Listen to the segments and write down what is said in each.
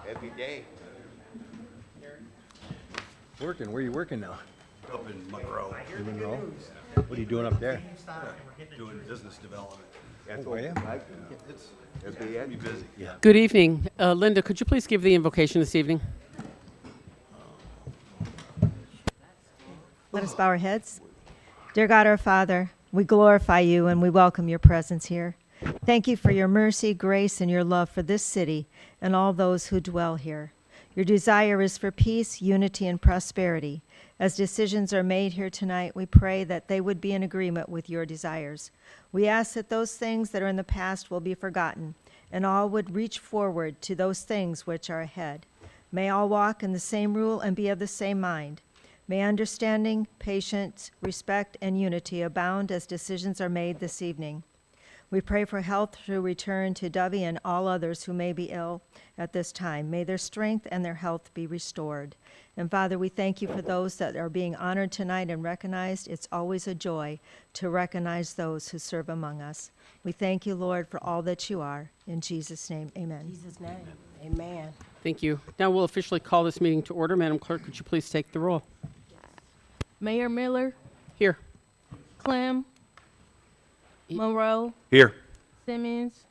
every day. Working? Where are you working now? Up in Monroe, In Monroe? What are you doing up there? doing business development. That's Oh, yeah? right. It'll be Be busy. Yeah. Good evening. Linda, could you please give the invocation this evening? Let us bow our heads. Dear God, our Father, we glorify you and we welcome your presence here. Thank you for your mercy, grace, and your love for this city and all those who dwell here. Your desire is for peace, unity, and prosperity. As decisions are made here tonight, we pray that they would be in agreement with your desires. We ask that those things that are in the past will be forgotten, and all would reach forward to those things which are ahead. May all walk in the same rule and be of the same mind. May understanding, patience, respect, and unity abound as decisions are made this evening. We pray for health to return to Dovey and all others who may be ill at this time. May their strength and their health be restored. And Father, we thank you for those that are being honored tonight and recognized. It's always a joy to recognize those who serve among us. We thank you, Lord, for all that you are. In Jesus' name, amen. In Jesus' name, amen. Thank you. Now we'll officially call this meeting to order. Madam Clerk, could you please take the roll? Mayor Miller, Here. Clem, Monroe, Here. Simmons,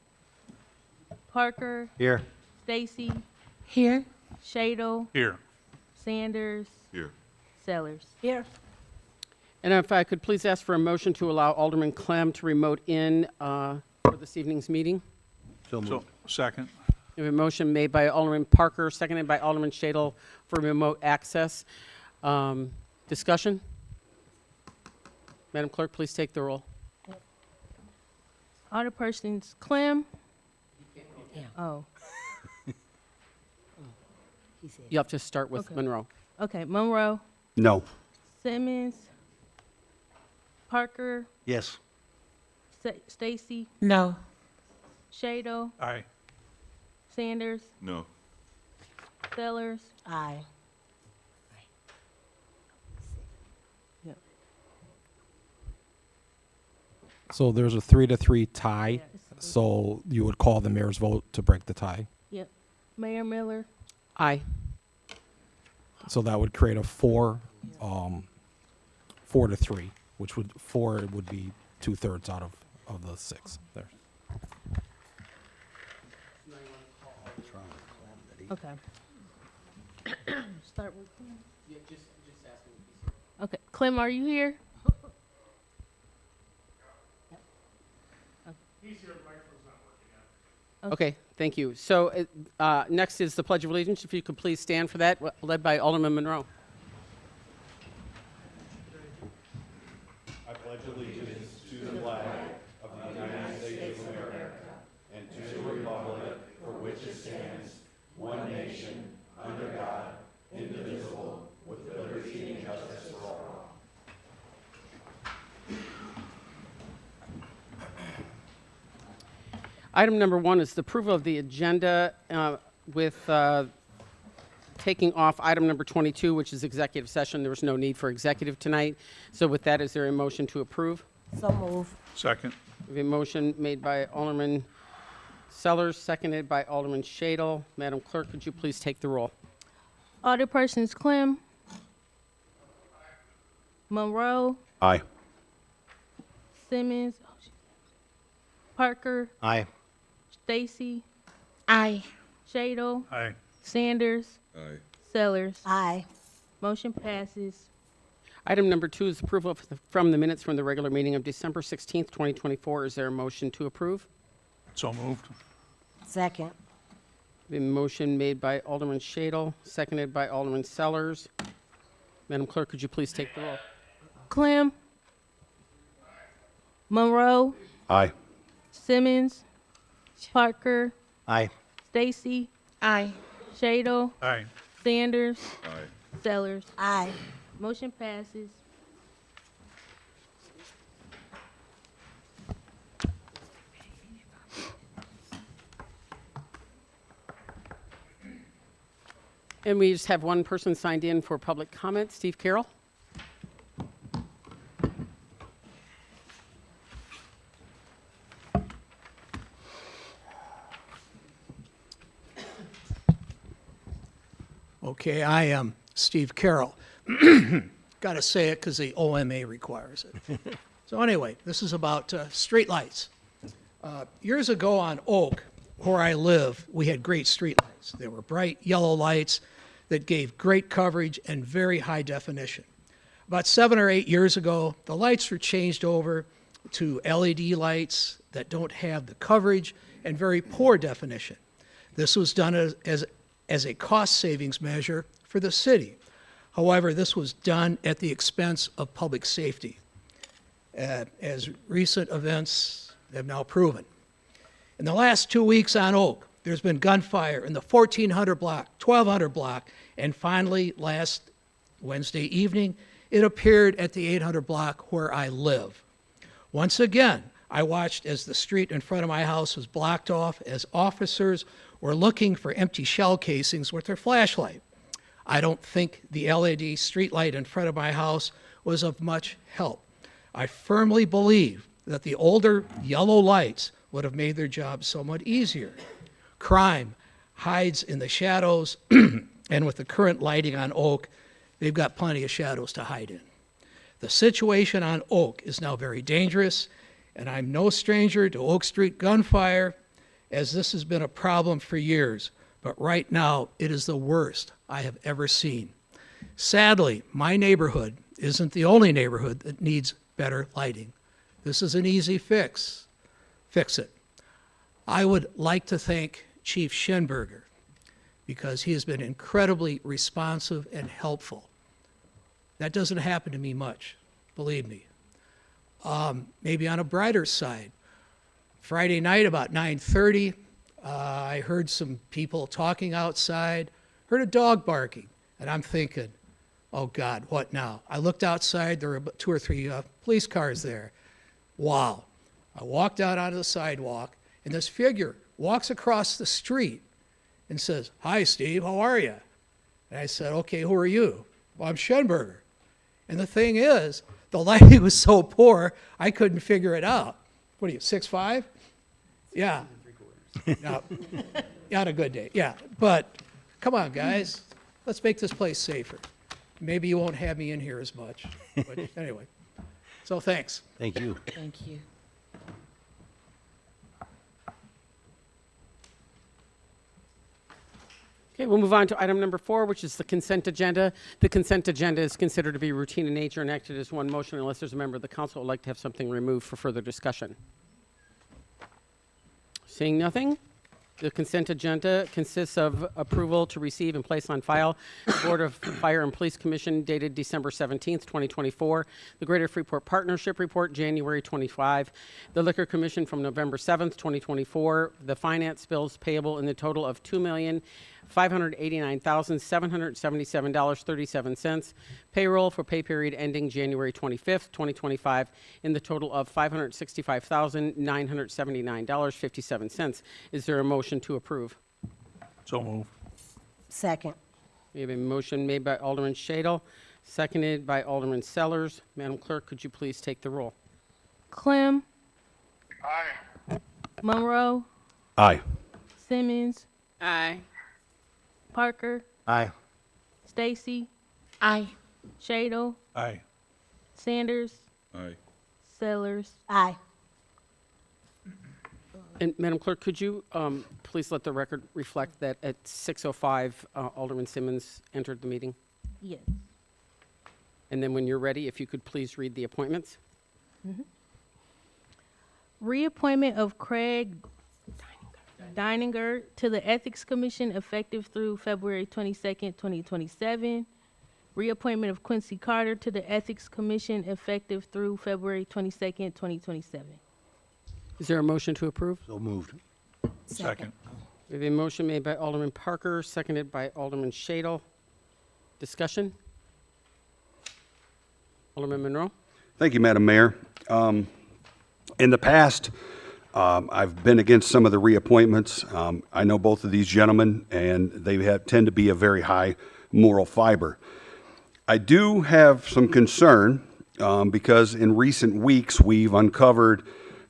Parker, Here. Stacy, Here. Shadle, Here. Sanders, Here. Sellers. Here. And if I could please ask for a motion to allow Alderman Clem to remote in for this evening's meeting. So moved. Second. We have a motion made by Alderman Parker, seconded by Alderman Shadle for remote access. Discussion? Madam Clerk, please take the roll. Alderpersons Clem. Yeah. Oh, He said. You have to start with Okay. Monroe. okay. Monroe, No. Simmons, Parker, Yes. Stacy, No. Shadle, Aye. Sanders, No. Sellers. Aye. So there's a 3-3 tie, Yes. so you would call the mayor's vote to break the tie. Yep. Mayor Miller, Aye. So that would create a 4-3, which would, 4 would be 2/3 out of the 6 there. okay. Start with Clem. Okay, Clem, are you here? Okay, thank you. So next is the Pledge of Allegiance. If you could please stand for that, led by Alderman Monroe. Item number 1 is the approval of the agenda with taking off item number 22, which is executive session. There was no need for executive tonight. So with that, is there a motion to approve? So move. Second. We have a motion made by Alderman Sellers, seconded by Alderman Shadle. Madam Clerk, could you please take the roll? Alderpersons Clem, Monroe, Aye. Simmons, Parker, Aye. Stacy, Aye. Shadle, Aye. Sanders, Aye. Sellers. Aye. Motion passes. Item number 2 is approval from the minutes from the regular meeting of December 16th, 2024. Is there a motion to approve? So moved. Second. The motion made by Alderman Shadle, seconded by Alderman Sellers. Madam Clerk, could you please take the roll? Clem, Monroe, Aye. Simmons, Parker, Aye. Stacy, Aye. Shadle, Aye. Sanders, Aye. Sellers. Aye. Motion passes. And we just have one person signed in for public comment, Steve Carroll. Okay, I am Steve Carroll. Got to say it because the OMA requires it. So anyway, this is about streetlights. Years ago on Oak, where I live, we had great streetlights. They were bright yellow lights that gave great coverage and very high definition. About 7 or 8 years ago, the lights were changed over to LED lights that don't have the coverage and very poor definition. This was done as a cost savings measure for the city. However, this was done at the expense of public safety, as recent events have now proven. In the last 2 weeks on Oak, there's been gunfire in the 1400 block, 1200 block, and finally last Wednesday evening, it appeared at the 800 block where I live. Once again, I watched as the street in front of my house was blocked off as officers were looking for empty shell casings with their flashlight. I don't think the LED streetlight in front of my house was of much help. I firmly believe that the older yellow lights would have made their job somewhat easier. Crime hides in the shadows, and with the current lighting on Oak, they've got plenty of shadows to hide in. The situation on Oak is now very dangerous, and I'm no stranger to Oak Street gunfire, as this has been a problem for years, but right now it is the worst I have ever seen. Sadly, my neighborhood isn't the only neighborhood that needs better lighting. This is an easy fix. Fix it. I would like to thank Chief Schenberger because he has been incredibly responsive and helpful. That doesn't happen to me much, believe me. Maybe on a brighter side, Friday night about 9:30, I heard some people talking outside, heard a dog barking, and I'm thinking, oh God, what now? I looked outside, there were 2 or 3 police cars there. Wow. I walked out onto the sidewalk, and this figure walks across the street and says, "Hi, Steve, how are you?" And I said, "Okay, who are you?" "Well, I'm Schenberger." And the thing is, the lighting was so poor, I couldn't figure it out. What are you, 6'5"? Yeah. No, on a good day, yeah. But come on, guys, let's make this place safer. Maybe you won't have me in here as much, but anyway. So thanks. Thank you. Thank you. Okay, we'll move on to item number 4, which is the consent agenda. The consent agenda is considered to be routine in nature and acted as one motion unless there's a member of the council who would like to have something removed for further discussion. Seeing nothing, the consent agenda consists of approval to receive and place on file the Board of Fire and Police Commission dated December 17th, 2024, the Greater Freeport Partnership Report, January 25, the Liquor Commission from November 7th, 2024, the finance bills payable in the total of $2,589,777.37, payroll for pay period ending January 25th, 2025, in the total of $565,979.57. Is there a motion to approve? So move. Second. We have a motion made by Alderman Shadle, seconded by Alderman Sellers. Madam Clerk, could you please take the roll? Clem. Aye. Monroe. Aye. Simmons. Aye. Parker. Aye. Stacy. Aye. Shadle. Aye. Sanders. Aye. Sellers. Aye. And Madam Clerk, could you please let the record reflect that at 6:05, Alderman Simmons entered the meeting? Yes. And then when you're ready, if you could please read the appointments. Reappointment of Craig Dininger to the Ethics Commission effective through February 22nd, 2027. Reappointment of Quincy Carter to the Ethics Commission effective through February 22nd, 2027. Is there a motion to approve? So moved. Second. We have a motion made by Alderman Parker, seconded by Alderman Shadle. Discussion? Alderman Monroe? Thank you, Madam Mayor. In the past, I've been against some of the reappointments. I know both of these gentlemen, and they tend to be a very high moral fiber. I do have some concern because in recent weeks we've uncovered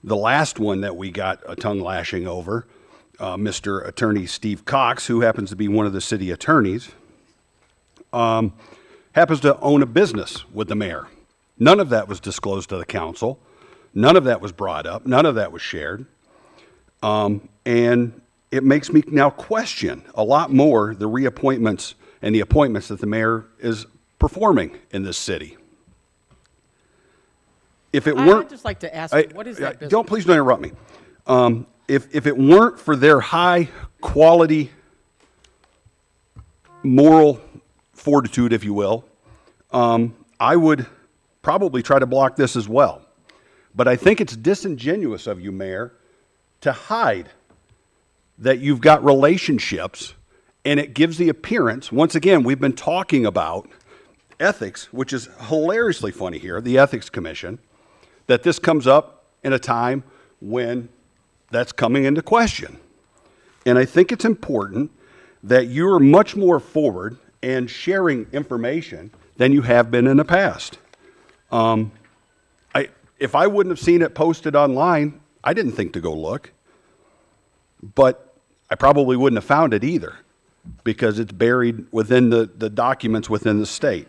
the last one that we got a tongue lashing over, Mr. Attorney Steve Cox, who happens to be one of the city attorneys. happens to own a business with the mayor. None of that was disclosed to the council. None of that was brought up. None of that was shared. And it makes me now question a lot more the reappointments and the appointments that the mayor is performing in this city. If it weren't, I'd just like to ask you, what is that business? Please don't interrupt me. If it weren't for their high quality moral fortitude, if you will, I would probably try to block this as well. But I think it's disingenuous of you, Mayor, to hide that you've got relationships, and it gives the appearance, once again, we've been talking about ethics, which is hilariously funny here, the Ethics Commission, that this comes up in a time when that's coming into question. And I think it's important that you are much more forward and sharing information than you have been in the past. If I wouldn't have seen it posted online, I didn't think to go look. But I probably wouldn't have found it either, because it's buried within the documents within the state.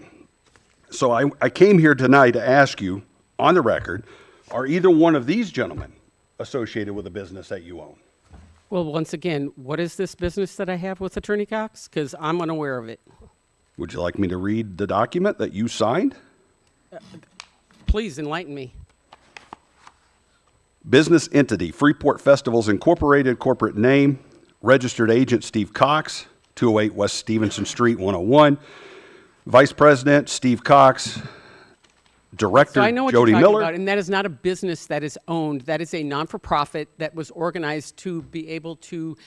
So I came here tonight to ask you, on the record, are either one of these gentlemen associated with a business that you own? Well, once again, what is this business that I have with Attorney Cox? Because I'm unaware of it. Would you like me to read the document that you signed? Please enlighten me. Business entity, Freeport Festivals Incorporated, corporate name, registered agent Steve Cox, 208 West Stevenson Street, 101. Vice President Steve Cox, Director So I know what Jody you're talking Miller. about, and that is not a business that is owned. That is a non-for-profit that was organized to be able to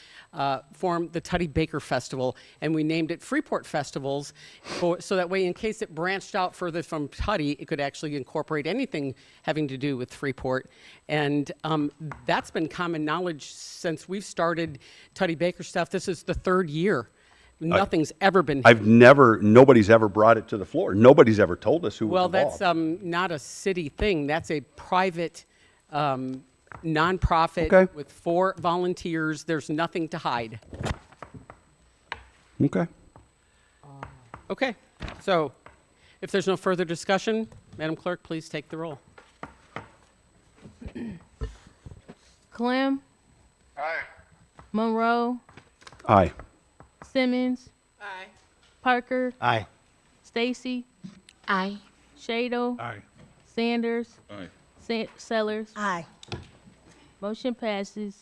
form the Tutty Baker Festival, and we named it Freeport Festivals, so that way, in case it branched out further from Tutty, it could actually incorporate anything having to do with Freeport. And that's been common knowledge since we've started Tutty Baker stuff. This is the third year. Nothing's ever been. Nobody's ever brought it to the floor. Nobody's ever told us who was involved. Well, that's not a city thing. That's a private nonprofit Okay. with 4 volunteers. There's nothing to hide. Okay. Okay, so if there's no further discussion, Madam Clerk, please take the roll. Clem. Aye. Monroe. Aye. Simmons. Aye. Parker. Aye. Stacy. Aye. Shado. Aye. Sanders. Aye. Sellers. Aye. Motion passes.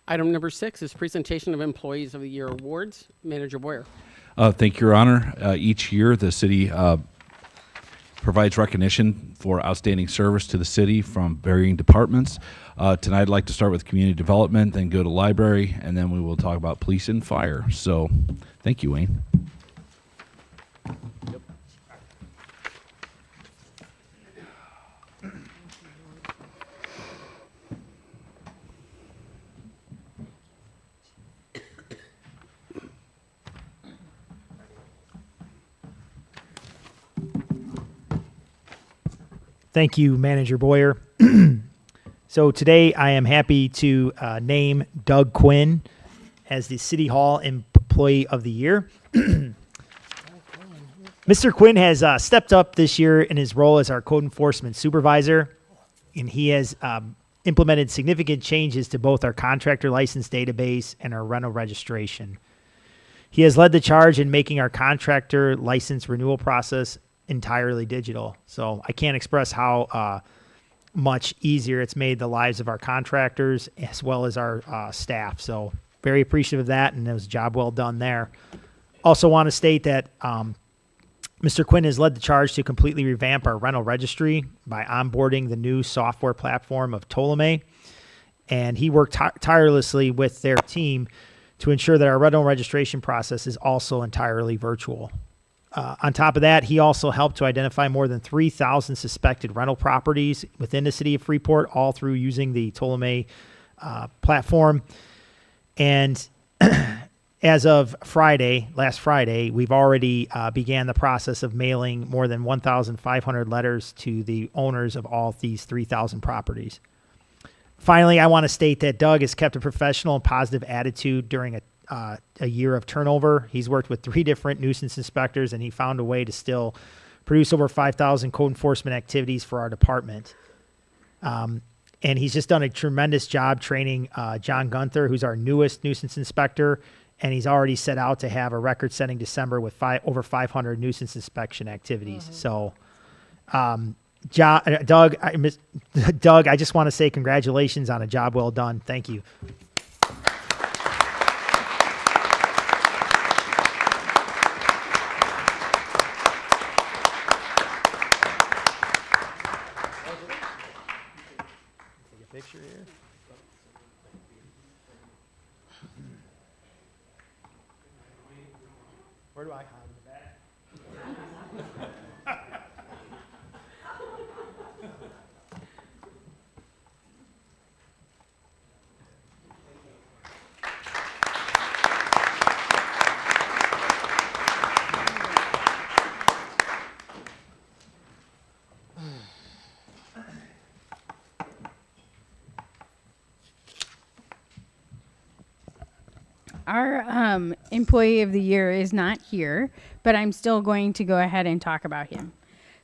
Item number 6 is presentation of Employees of the Year awards. Manager Boyer. Thank you, Your Honor. Each year, the city provides recognition for outstanding service to the city from varying departments. Tonight, I'd like to start with community development, then go to library, and then we will talk about police and fire. So, thank you, Wayne. Thank you, Manager Boyer. So today I am happy to name Doug Quinn as the City Hall Employee of the Year. Mr. Quinn has stepped up this year in his role as our code enforcement supervisor, and he has implemented significant changes to both our contractor license database and our rental registration. He has led the charge in making our contractor license renewal process entirely digital. So I can't express how much easier it's made the lives of our contractors as well as our staff. So very appreciative of that, and it was a job well done there. Also want to state that Mr. Quinn has led the charge to completely revamp our rental registry by onboarding the new software platform of Ptolemy, and he worked tirelessly with their team to ensure that our rental registration process is also entirely virtual. On top of that, he also helped to identify more than 3,000 suspected rental properties within the city of Freeport, all through using the Ptolemy platform. And as of last Friday, we've already began the process of mailing more than 1,500 letters to the owners of all these 3,000 properties. Finally, I want to state that Doug has kept a professional and positive attitude during a year of turnover. He's worked with 3 different nuisance inspectors, and he found a way to still produce over 5,000 code enforcement activities for our department. And he's just done a tremendous job training John Gunther, who's our newest nuisance inspector, and he's already set out to have a record-setting December with over 500 nuisance inspection activities. So, Doug, I just want to say congratulations on a job well done. Thank you. Picture here. Where do I hide in the back? Our employee of the year is not here, but I'm still going to go ahead and talk about him.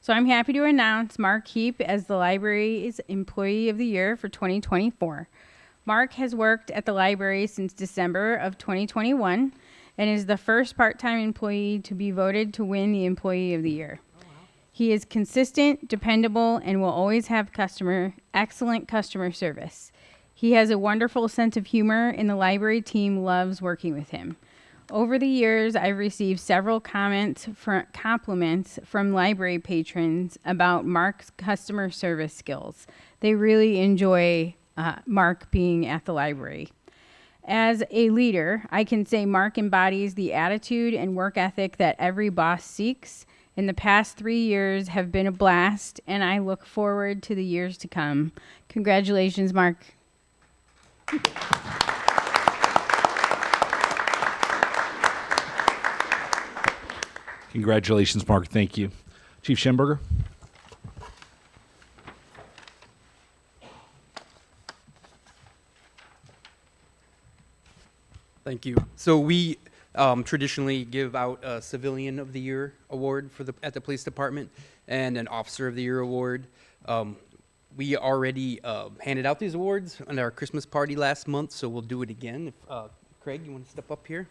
So I'm happy to announce Mark Heap as the library's employee of the year for 2024. Mark has worked at the library since December of 2021 and is the first part-time employee to be voted to win the employee of the year. He is consistent, dependable, and will always have excellent customer service. He has a wonderful sense of humor, and the library team loves working with him. Over the years, I've received several compliments from library patrons about Mark's customer service skills. They really enjoy Mark being at the library. As a leader, I can say Mark embodies the attitude and work ethic that every boss seeks. In the past 3 years have been a blast, and I look forward to the years to come. Congratulations, Mark. Congratulations, Mark. Thank you. Chief Schemberger. Thank you. So we traditionally give out a Civilian of the Year award at the police department and an Officer of the Year award. We already handed out these awards at our Christmas party last month, so we'll do it again. Craig, you want to step up here?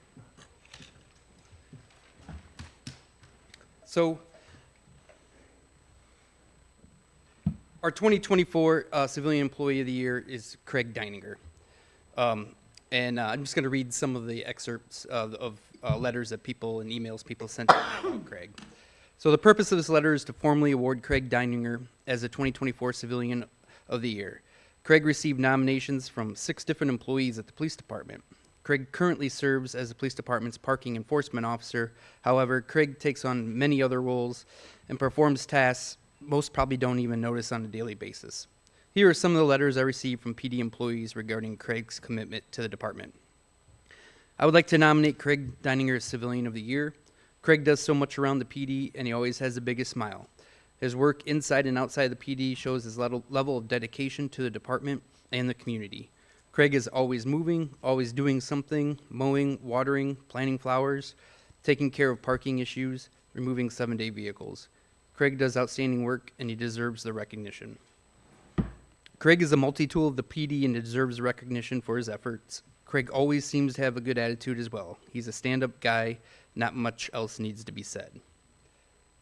So our 2024 Civilian Employee of the Year is Craig Deininger. And I'm just going to read some of the excerpts of letters that people and emails people sent to me about Craig. So the purpose of this letter is to formally award Craig Deininger as the 2024 Civilian of the Year. Craig received nominations from 6 different employees at the police department. Craig currently serves as the police department's parking enforcement officer. However, Craig takes on many other roles and performs tasks most probably don't even notice on a daily basis. Here are some of the letters I received from PD employees regarding Craig's commitment to the department. I would like to nominate Craig Deininger as Civilian of the Year. Craig does so much around the PD, and he always has the biggest smile. His work inside and outside the PD shows his level of dedication to the department and the community. Craig is always moving, always doing something, mowing, watering, planting flowers, taking care of parking issues, removing 7-day vehicles. Craig does outstanding work, and he deserves the recognition. Craig is a multi-tool of the PD and deserves recognition for his efforts. Craig always seems to have a good attitude as well. He's a stand-up guy. Not much else needs to be said.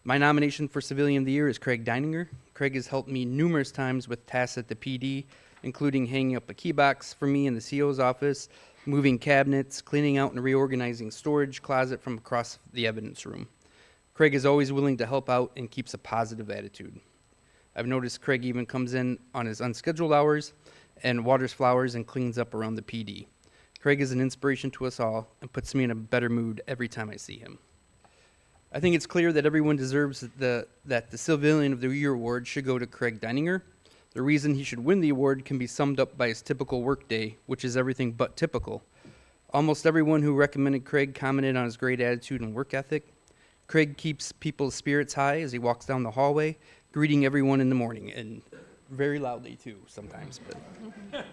My nomination for Civilian of the Year is Craig Deininger. Craig has helped me numerous times with tasks at the PD, including hanging up a key box for me in the CO's office, moving cabinets, cleaning out and reorganizing storage closet from across the evidence room. Craig is always willing to help out and keeps a positive attitude. I've noticed Craig even comes in on his unscheduled hours and waters flowers and cleans up around the PD. Craig is an inspiration to us all and puts me in a better mood every time I see him. I think it's clear that everyone deserves that the Civilian of the Year award should go to Craig Deininger. The reason he should win the award can be summed up by his typical workday, which is everything but typical. Almost everyone who recommended Craig commented on his great attitude and work ethic. Craig keeps people's spirits high as he walks down the hallway, greeting everyone in the morning, and very loudly too sometimes. But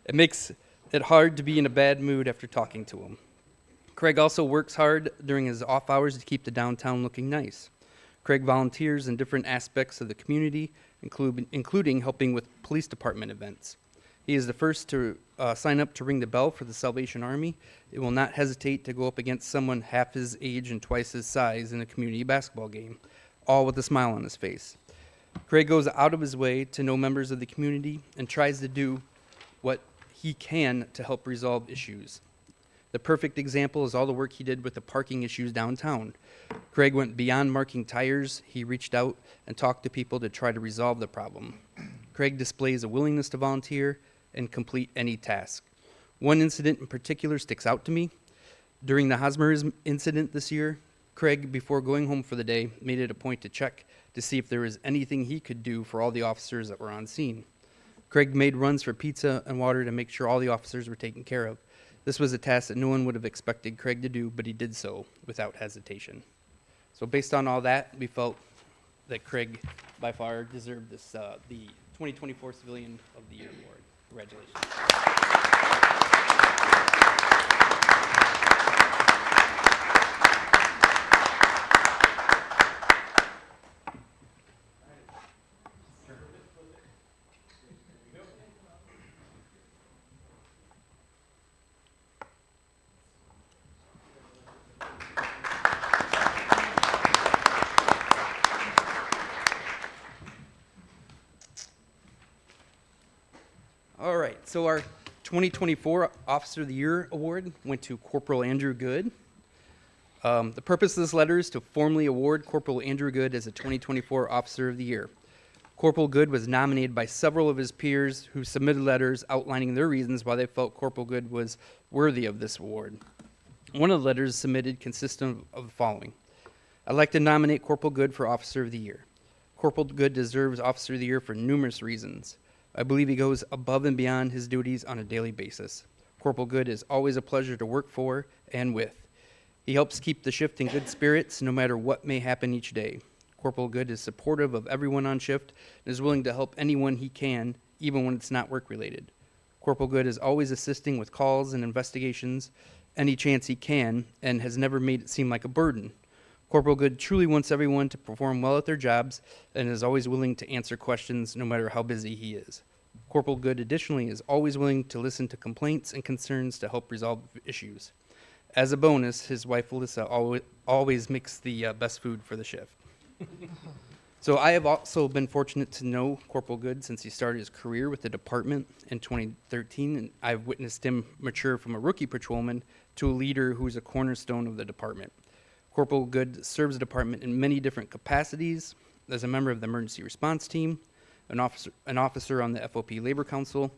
it makes it hard to be in a bad mood after talking to him. Craig also works hard during his off hours to keep the downtown looking nice. Craig volunteers in different aspects of the community, including helping with police department events. He is the first to sign up to ring the bell for the Salvation Army. It will not hesitate to go up against someone half his age and twice his size in a community basketball game, all with a smile on his face. Craig goes out of his way to know members of the community and tries to do what he can to help resolve issues. The perfect example is all the work he did with the parking issues downtown. Craig went beyond marking tires. He reached out and talked to people to try to resolve the problem. Craig displays a willingness to volunteer and complete any task. One incident in particular sticks out to me. During the Hosmer incident this year, Craig, before going home for the day, made it a point to check to see if there was anything he could do for all the officers that were on scene. Craig made runs for pizza and water to make sure all the officers were taken care of. This was a task that no one would have expected Craig to do, but he did so without hesitation. So based on all that, we felt that Craig by far deserved this, the 2024 Civilian of the Year award. Congratulations. All right, so our 2024 Officer of the Year award went to Corporal Andrew Good. The purpose of this letter is to formally award Corporal Andrew Good as a 2024 Officer of the Year. Corporal Good was nominated by several of his peers who submitted letters outlining their reasons why they felt Corporal Good was worthy of this award. One of the letters submitted consisted of the following. I'd like to nominate Corporal Good for Officer of the Year. Corporal Good deserves Officer of the Year for numerous reasons. I believe he goes above and beyond his duties on a daily basis. Corporal Good is always a pleasure to work for and with. He helps keep the shift in good spirits no matter what may happen each day. Corporal Good is supportive of everyone on shift and is willing to help anyone he can, even when it's not work-related. Corporal Good is always assisting with calls and investigations any chance he can and has never made it seem like a burden. Corporal Good truly wants everyone to perform well at their jobs and is always willing to answer questions no matter how busy he is. Corporal Good additionally is always willing to listen to complaints and concerns to help resolve issues. As a bonus, his wife Alyssa always makes the best food for the shift. So I have also been fortunate to know Corporal Good since he started his career with the department in 2013, and I've witnessed him mature from a rookie patrolman to a leader who's a cornerstone of the department. Corporal Good serves the department in many different capacities as a member of the emergency response team, an officer on the FOP Labor Council,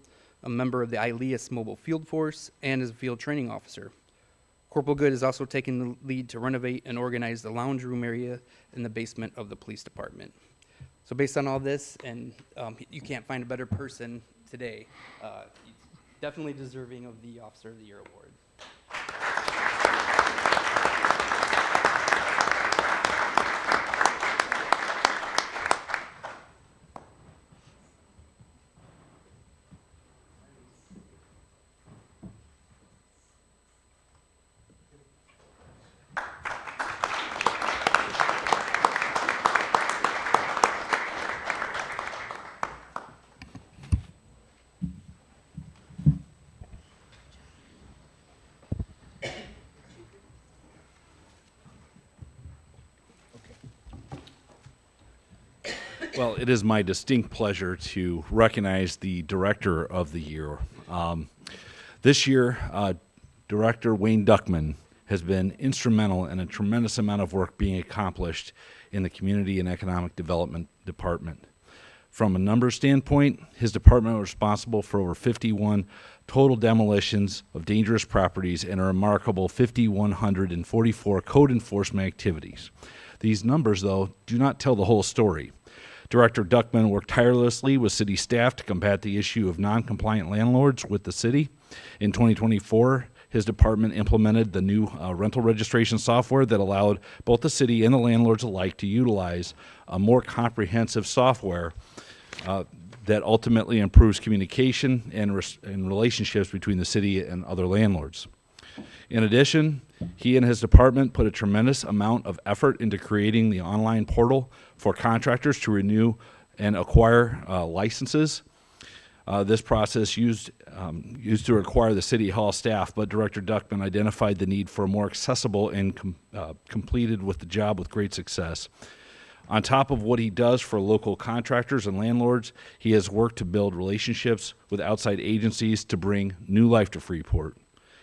a member of the ILEAS Mobile Field Force, and as a field training officer. Corporal Good has also taken the lead to renovate and organize the lounge room area in the basement of the police department. So based on all this, and you can't find a better person today, he's definitely deserving of the Officer of the Year award. Well, it is my distinct pleasure to recognize the Director of the Year. This year, Director Wayne Duckman has been instrumental in a tremendous amount of work being accomplished in the Community and Economic Development Department. From a numbers standpoint, his department was responsible for over 51 total demolitions of dangerous properties and a remarkable 5,144 code enforcement activities. These numbers, though, do not tell the whole story. Director Duckman worked tirelessly with city staff to combat the issue of non-compliant landlords with the city. In 2024, his department implemented the new rental registration software that allowed both the city and the landlords alike to utilize a more comprehensive software that ultimately improves communication and relationships between the city and other landlords. In addition, he and his department put a tremendous amount of effort into creating the online portal for contractors to renew and acquire licenses. This process used to require the City Hall staff, but Director Duckman identified the need for a more accessible and completed with the job with great success. On top of what he does for local contractors and landlords, he has worked to build relationships with outside agencies to bring new life to Freeport.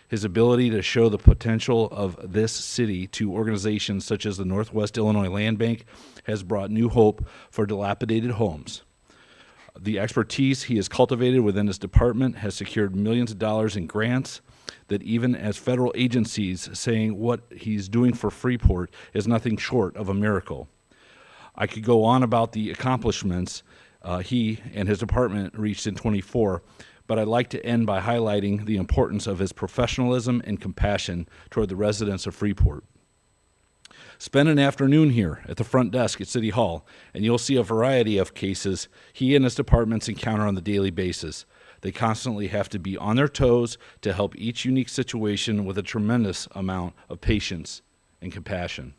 His ability to show the potential of this city to organizations such as the Northwest Illinois Land Bank has brought new hope for dilapidated homes. The expertise he has cultivated within his department has secured millions of dollars in grants that even as federal agencies saying what he's doing for Freeport is nothing short of a miracle. I could go on about the accomplishments he and his department reached in '24, but I'd like to end by highlighting the importance of his professionalism and compassion toward the residents of Freeport. Spend an afternoon here at the front desk at City Hall, and you'll see a variety of cases he and his departments encounter on the daily basis. They constantly have to be on their toes to help each unique situation with a tremendous amount of patience and compassion.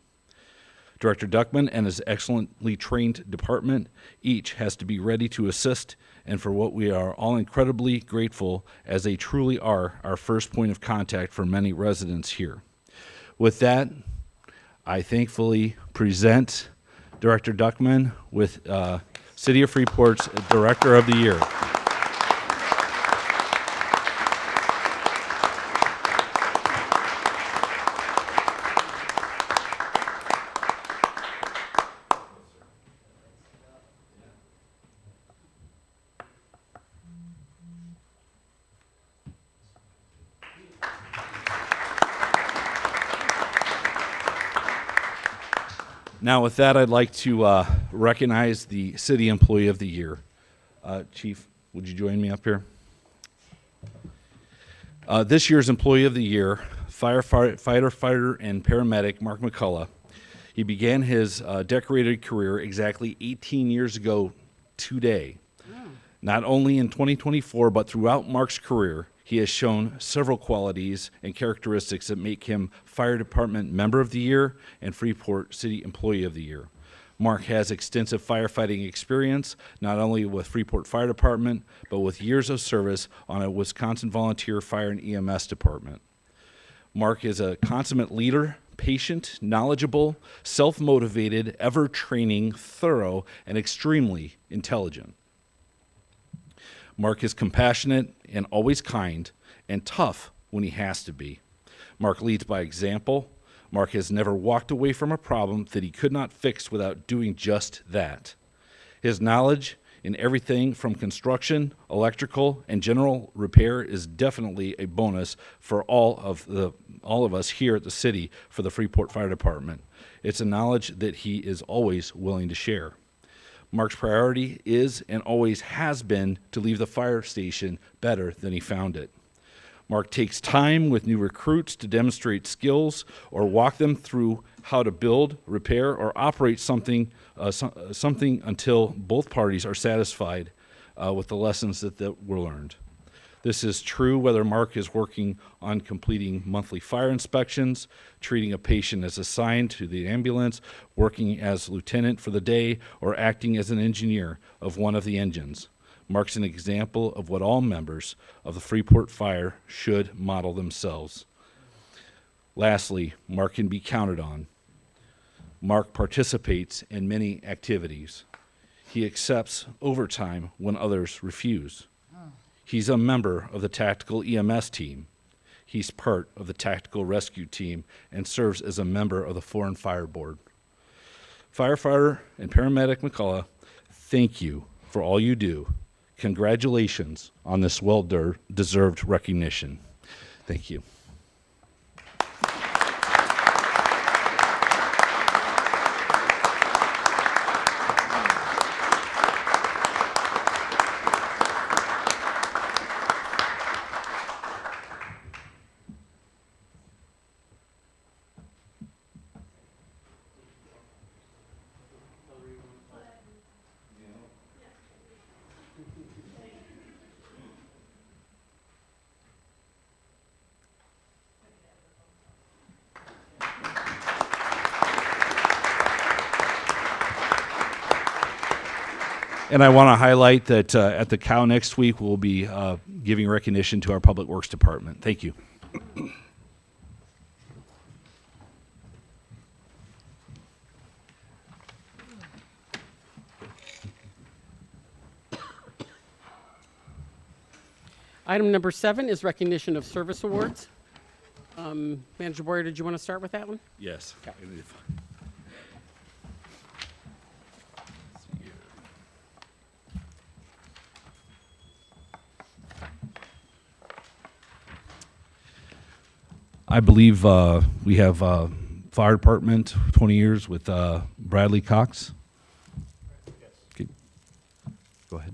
Director Duckman and his excellently trained department each has to be ready to assist, and for what we are all incredibly grateful, as they truly are our first point of contact for many residents here. With that, I thankfully present Director Duckman with City of Freeport's Director of the Year. Now, with that, I'd like to recognize the City Employee of the Year. Chief, would you join me up here? This year's Employee of the Year, fighter and paramedic Mark McCullough. He began his decorated career exactly 18 years ago today. Not only in 2024, but throughout Mark's career, he has shown several qualities and characteristics that make him Fire Department Member of the Year and Freeport City Employee of the Year. Mark has extensive firefighting experience, not only with Freeport Fire Department, but with years of service on a Wisconsin Volunteer Fire and EMS Department. Mark is a consummate leader, patient, knowledgeable, self-motivated, ever-training, thorough, and extremely intelligent. Mark is compassionate and always kind, and tough when he has to be. Mark leads by example. Mark has never walked away from a problem that he could not fix without doing just that. His knowledge in everything from construction, electrical, and general repair is definitely a bonus for all of us here at the city for the Freeport Fire Department. It's a knowledge that he is always willing to share. Mark's priority is and always has been to leave the fire station better than he found it. Mark takes time with new recruits to demonstrate skills or walk them through how to build, repair, or operate something until both parties are satisfied with the lessons that were learned. This is true whether Mark is working on completing monthly fire inspections, treating a patient as assigned to the ambulance, working as lieutenant for the day, or acting as an engineer of one of the engines. Mark's an example of what all members of the Freeport Fire should model themselves. Lastly, Mark can be counted on. Mark participates in many activities. He accepts overtime when others refuse. He's a member of the Tactical EMS team. He's part of the Tactical Rescue team and serves as a member of the Foreign Fire Board. Firefighter and paramedic McCullough, thank you for all you do. Congratulations on this well-deserved recognition. Thank you. And I want to highlight that at the cow next week, we'll be giving recognition to our Public Works Department. Thank you. Item number 7 is recognition of service awards. Manager Boyer, did you want to start with that one? Yes. I believe we have fire department 20 years with Bradley Cox. Okay. Go ahead.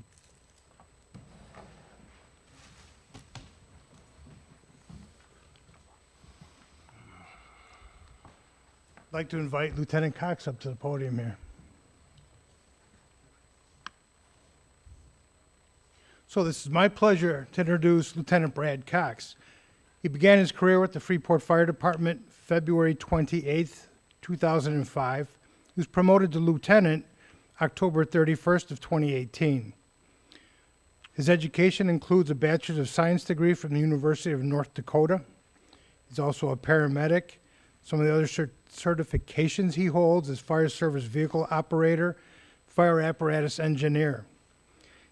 I'd like to invite Lieutenant Cox up to the podium here. So this is my pleasure to introduce Lieutenant Brad Cox. He began his career with the Freeport Fire Department February 28th, 2005. He was promoted to lieutenant October 31st of 2018. His education includes a Bachelor of Science degree from the University of North Dakota. He's also a paramedic. Some of the other certifications he holds is Fire Service Vehicle Operator, Fire Apparatus Engineer.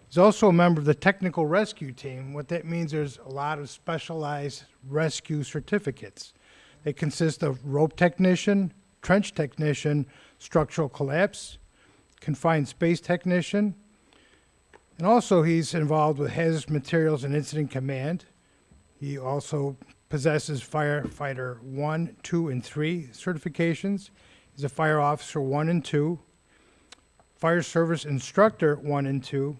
He's also a member of the Technical Rescue Team. What that means, there's a lot of specialized rescue certificates. They consist of rope technician, trench technician, structural collapse, confined space technician, and also he's involved with hazardous materials and incident command. He also possesses firefighter 1, 2, and 3 certifications. He's a fire officer 1 and 2, fire service instructor 1 and 2,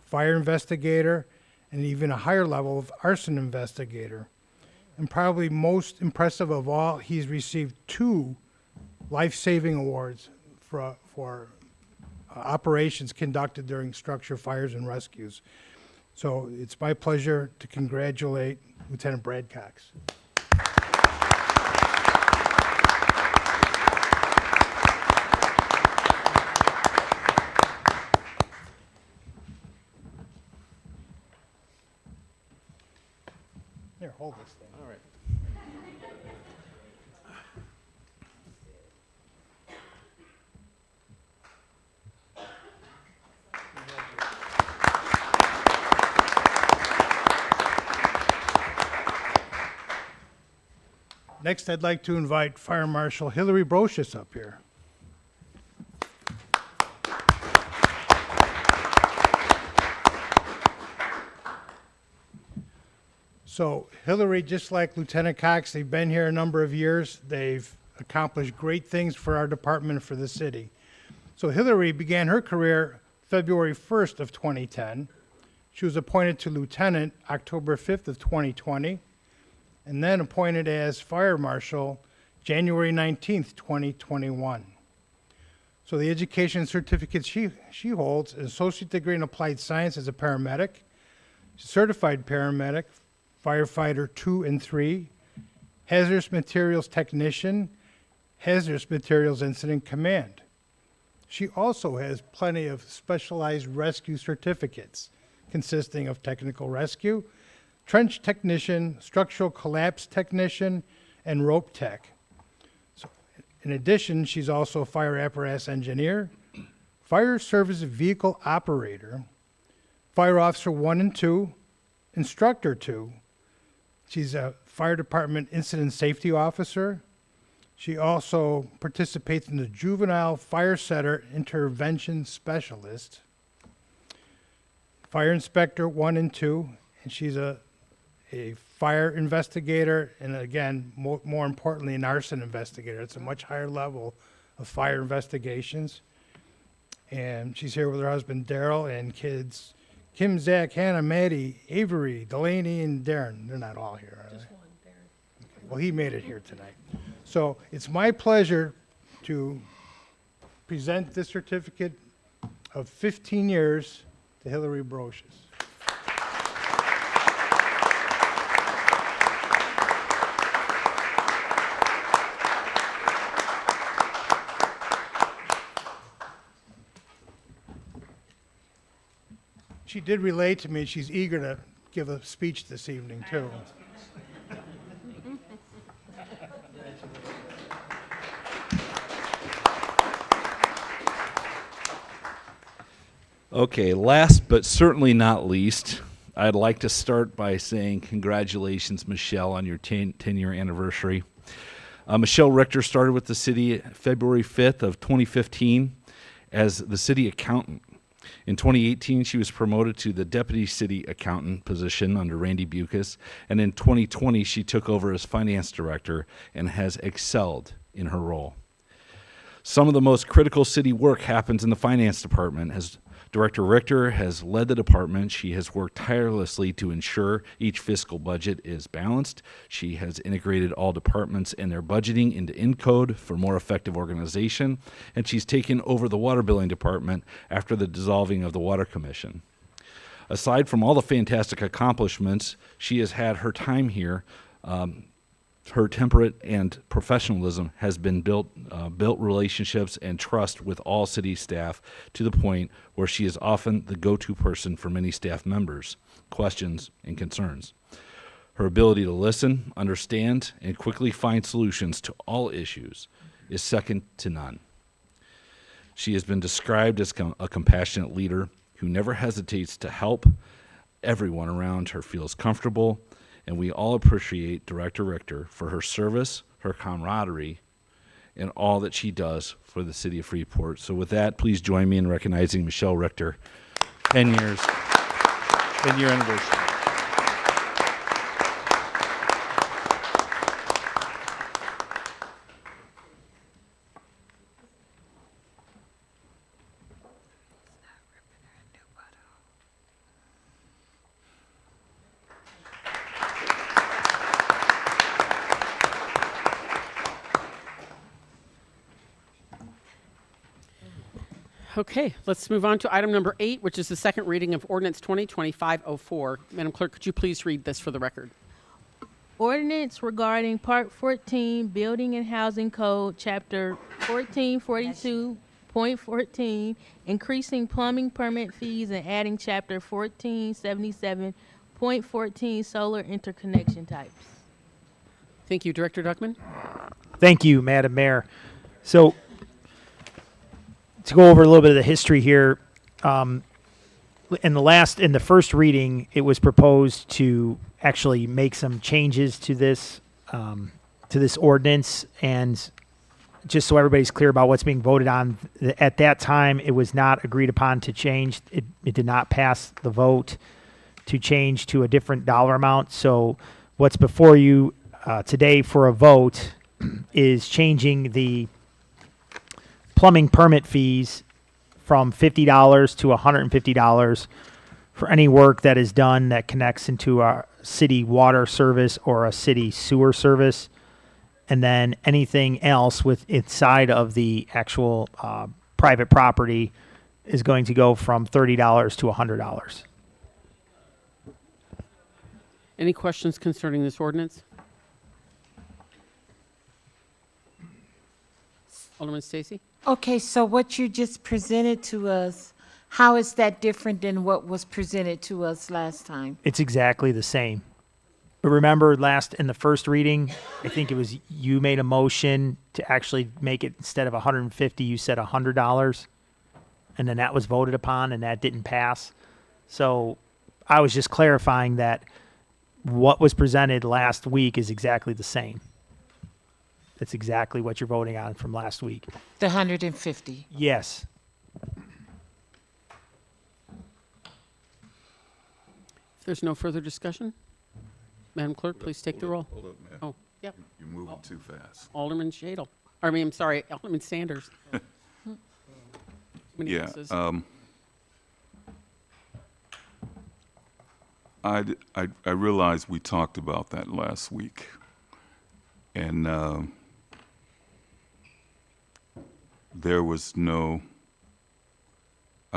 fire investigator, and even a higher level of arson investigator. And probably most impressive of all, he's received 2 life-saving awards for operations conducted during structure fires and rescues. So it's my pleasure to congratulate Lieutenant Brad Cox. Here, hold this thing. All right. Next, I'd like to invite Fire Marshal Hillary Brocious up here. So Hillary, just like Lieutenant Cox, they've been here a number of years. They've accomplished great things for our department and for the city. So Hillary began her career February 1st of 2010. She was appointed to lieutenant October 5th of 2020. And then appointed as fire marshal January 19th, 2021. So the education certificate she holds is associate degree in applied science as a paramedic, certified paramedic, firefighter 2 and 3, hazardous materials technician, hazardous materials incident command. She also has plenty of specialized rescue certificates consisting of technical rescue, trench technician, structural collapse technician, and rope tech. So, in addition, she's also a fire apparatus engineer, fire service vehicle operator, fire officer 1 and 2, instructor 2. She's a fire department incident safety officer. She also participates in the juvenile fire setter intervention specialist, fire inspector 1 and 2, and she's a fire investigator, and again, more importantly, an arson investigator. It's a much higher level of fire investigations. And she's here with her husband, Daryl, and kids, Kim, Zach, Hannah, Maddie, Avery, Delaney, and Darren. They're not all here, are they? Just one, Darren. Okay. Well, he made it here tonight. So it's my pleasure to present this certificate of 15 years to Hillary Brocious. She did relate to me. She's eager to give a speech this evening, too. Okay, last but certainly not least, I'd like to start by saying congratulations, Michelle, on your 10-year anniversary. Michelle Richter started with the city February 5th of 2015 as the city accountant. In 2018, she was promoted to the deputy city accountant position under Randy Bucas, and in 2020, she took over as finance director and has excelled in her role. Some of the most critical city work happens in the finance department. As Director Richter has led the department, she has worked tirelessly to ensure each fiscal budget is balanced. She has integrated all departments and their budgeting into Encode for more effective organization, and she's taken over the water billing department after the dissolving of the Water Commission. Aside from all the fantastic accomplishments, she has had her time here. Her temperate and professionalism has been built relationships and trust with all city staff to the point where she is often the go-to person for many staff members, questions, and concerns. Her ability to listen, understand, and quickly find solutions to all issues is second to none. She has been described as a compassionate leader who never hesitates to help. Everyone around her feels comfortable, and we all appreciate Director Richter for her service, her camaraderie, and all that she does for the city of Freeport. So with that, please join me in recognizing Michelle Richter, 10-year anniversary. Okay, let's move on to item number 8, which is the second reading of Ordinance 2025-04. Madam Clerk, could you please read this for the record? Ordinance regarding Part 14, Building and Housing Code, Chapter 1442.14, increasing plumbing permit fees and adding Chapter 1477.14, solar interconnection types. Thank you. Director Duckman? Thank you, Madam Mayor. So, to go over a little bit of the history here, in the first reading, it was proposed to actually make some changes to this ordinance, and just so everybody's clear about what's being voted on, at that time, it was not agreed upon to change. It did not pass the vote to change to a different dollar amount. So, what's before you today for a vote is changing the plumbing permit fees from $50 to $150 for any work that is done that connects into a city water service or a city sewer service, and then anything else with inside of the actual private property is going to go from $30 to $100. Any questions concerning this ordinance? Alderman Stacy? Okay, so what you just presented to us, how is that different than what was presented to us last time? It's exactly the same. But remember in the first reading, I think it was you made a motion to actually make it, instead of $150, you said $100, and then that was voted upon and that didn't pass. So I was just clarifying that what was presented last week is exactly the same. That's exactly what you're voting on from last week. The 150. Yes. If there's no further discussion, Madam Clerk, please take the roll. Hold up, man. Oh, yep. You're moving too fast. Alderman Shadle. I'm sorry, Alderman Sanders. Many Yeah, S's. I realized we talked about that last week. And I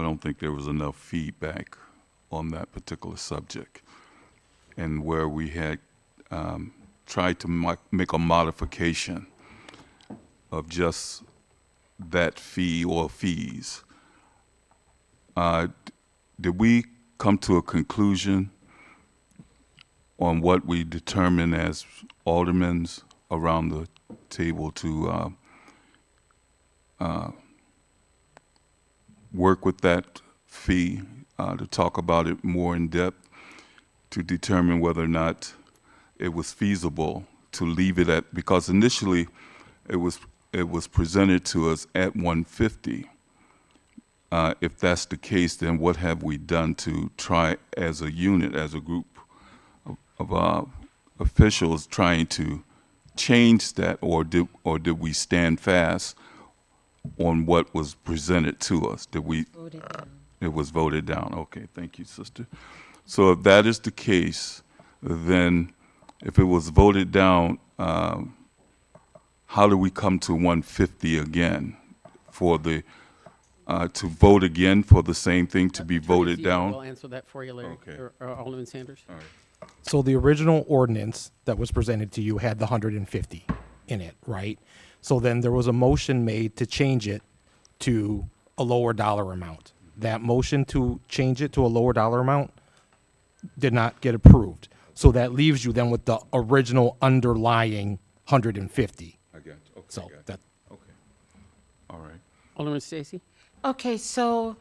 don't think there was enough feedback on that particular subject. And where we had tried to make a modification of just that fee or fees, did we come to a conclusion on what we determine as aldermans around the table to work with that fee, to talk about it more in depth, to determine whether or not it was feasible to leave it at, because initially it was presented to us at 150. If that's the case, then what have we done to try as a unit, as a group of officials trying to change that, or did we stand fast on what was presented to us? Did we? It was voted down. Okay, thank you, sister. So if that is the case, then if it was voted down, how do we come to 150 again for the to vote again for the same thing to be voted down? We'll answer that for you later. Okay. Or Alderman Sanders. All right. So the original ordinance that was presented to you had the 150 in it, right? So then there was a motion made to change it to a lower dollar amount. That motion to change it to a lower dollar amount did not get approved. So that leaves you then with the original underlying 150. I got you. Okay, So got you. that, Okay. All right. Alderman Stacy. Okay, so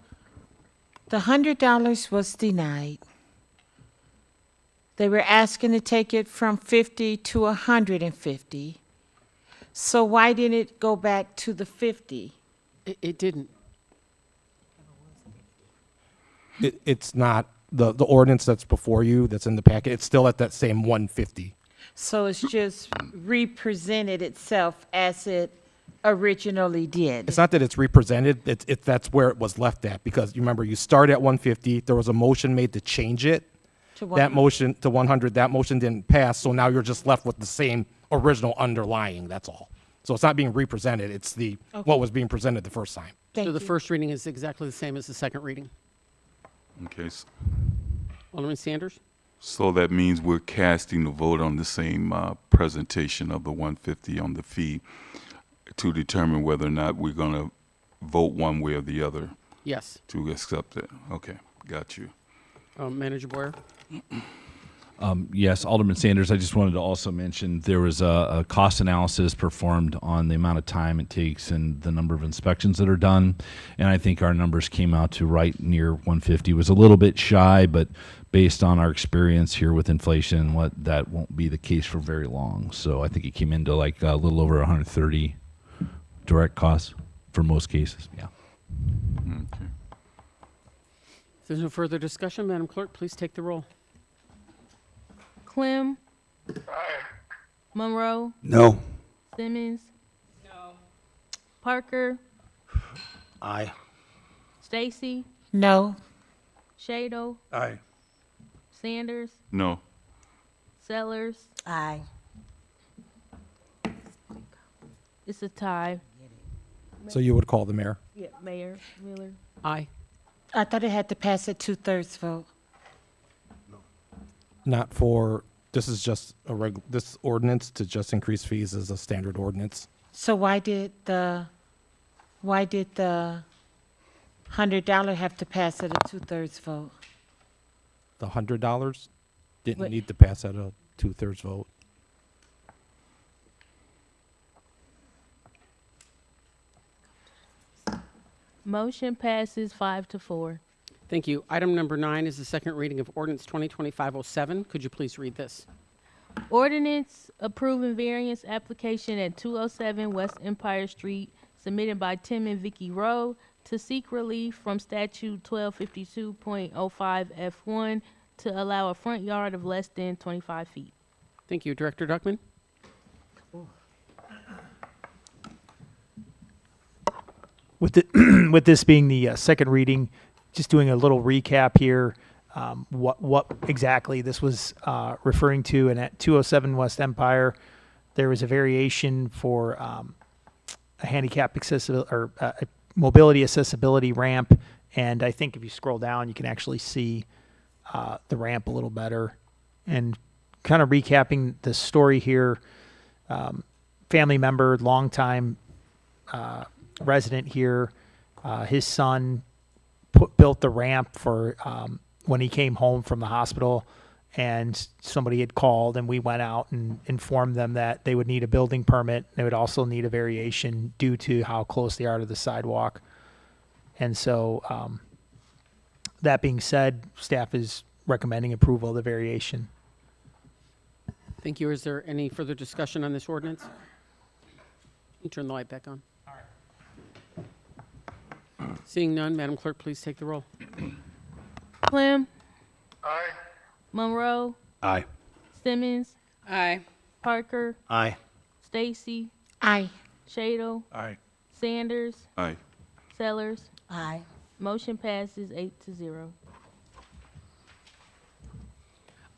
the $100 was denied. They were asking to take it from 50 to 150. So why didn't it go back to the 50? It didn't. it's not, the ordinance that's before you, that's in the packet, it's still at that same 150. So it's just represented itself as it originally did. It's not that it's represented, that's where it was left at, because you remember, you start at 150, there was a motion made to change it. To That 100. motion to 100, that motion didn't pass, so now you're just left with the same original underlying, that's all. So it's not being represented, it's what was being presented the first time. Thank So the you. first reading is exactly the same as the second reading. Okay. Alderman Sanders? So that means we're casting the vote on the same presentation of the 150 on the fee to determine whether or not we're going to vote one way or the other Yes. to accept it. Okay, got you. Manager Boyer? Yes, Alderman Sanders, I just wanted to also mention there was a cost analysis performed on the amount of time it takes and the number of inspections that are done. And I think our numbers came out to right near 150. It was a little bit shy, but based on our experience here with inflation, that won't be the case for very long. So I think it came into like a little over 130 direct costs for most cases. Yeah. Okay. If there's no further discussion, Madam Clerk, please take the roll. Clem. Monroe. No. Simmons. No. Parker. Aye. Stacy. No. Shado. Aye. Sanders. No. Sellers. Aye. It's a tie. So you would call the mayor? Yeah, Mayor Miller. Aye. I thought it had to pass a 2/3 vote. Not for, this is just this ordinance to just increase fees is a standard ordinance. So why did the $100 have to pass at a 2/3 vote? The $100 didn't What? need to pass at a 2/3 vote. Motion passes 5-4. Thank you. Item number 9 is the second reading of Ordinance 2025-07. Could you please read this? Ordinance approving variance application at 207 West Empire Street submitted by Tim and Vicky Rowe to seek relief from statute 1252.05 F1 to allow a front yard of less than 25 feet. Thank you. Director Duckman? With this being the second reading, just doing a little recap here, what exactly this was referring to. And at 207 West Empire, there was a variation for a handicap accessibility or a mobility accessibility ramp. And I think if you scroll down, you can actually see the ramp a little better. And kind of recapping the story here, family member, longtime resident here, his son built the ramp for when he came home from the hospital, and somebody had called, and we went out and informed them that they would need a building permit. They would also need a variation due to how close they are to the sidewalk. And so, that being said, staff is recommending approval of the variation. Thank you. Is there any further discussion on this ordinance? You turn the light back on. Seeing none, Madam Clerk, please take the roll. Clem. Aye. Monroe. Aye. Simmons. Aye. Parker. Aye. Stacy. Aye. Shadle. Aye. Sanders. Aye. Sellers. Aye. Motion passes 8-0.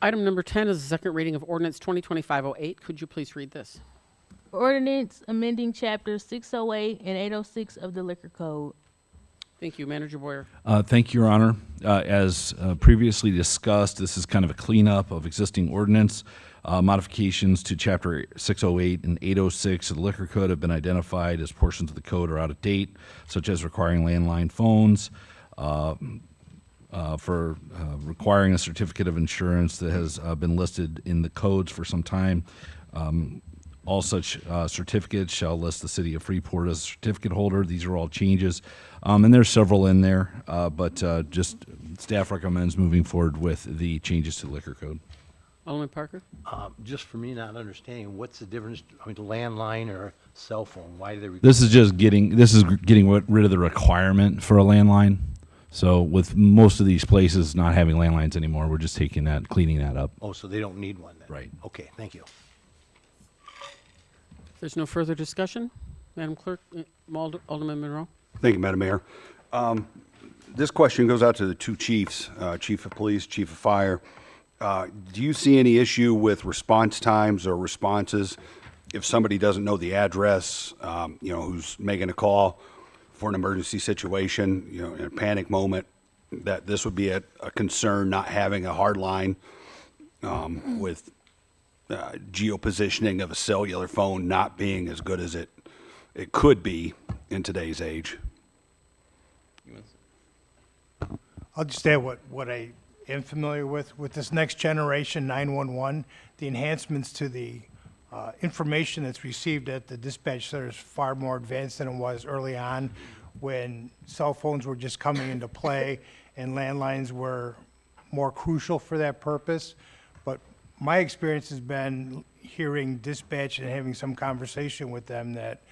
Item number 10 is the second reading of ordinance 2025-08. Could you please read this? Ordinance amending chapters 608 and 806 of the Liquor Code. Thank you, Manager Boyer. Thank you, Your Honor. As previously discussed, this is kind of a cleanup of existing ordinance. Modifications to Chapter 608 and 806 of the Liquor Code have been identified as portions of the code are out of date, such as requiring landline phones, for requiring a certificate of insurance that has been listed in the codes for some time. All such certificates shall list the city of Freeport as a certificate holder. These are all changes, and there's several in there, but just staff recommends moving forward with the changes to the liquor code. Alderman Parker? Just for me not understanding, what's the difference between a landline or a cell phone? Why do they? This is getting rid of the requirement for a landline. So with most of these places not having landlines anymore, we're just cleaning that up. Oh, so they don't need one then? Right. Okay, thank you. If there's no further discussion, Madam Clerk, Alderman Monroe? Thank you, Madam Mayor. This question goes out to the two chiefs, Chief of Police, Chief of Fire. Do you see any issue with response times or responses if somebody doesn't know the address, who's making a call for an emergency situation, in a panic moment, that this would be a concern not having a hard line with geopositioning of a cellular phone not being as good as it could be in today's age? I'll just add what I am familiar with this next generation 911, the enhancements to the information that's received at the dispatch center is far more advanced than it was early on when cell phones were just coming into play and landlines were more crucial for that purpose. But my experience has been hearing dispatch and having some conversation with them that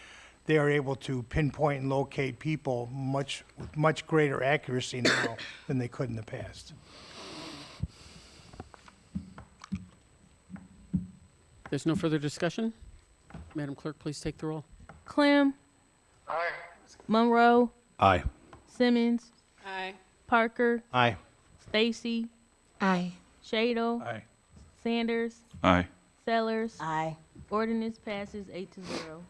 they are able to pinpoint and locate people with much greater accuracy now than they could in the past. There's no further discussion? Madam Clerk, please take the roll. Clem. Aye. Monroe. Aye. Simmons. Aye. Parker. Aye. Stacy. Aye. Shadle. Aye. Sanders. Aye. Sellers. Aye. Ordinance passes 8-0.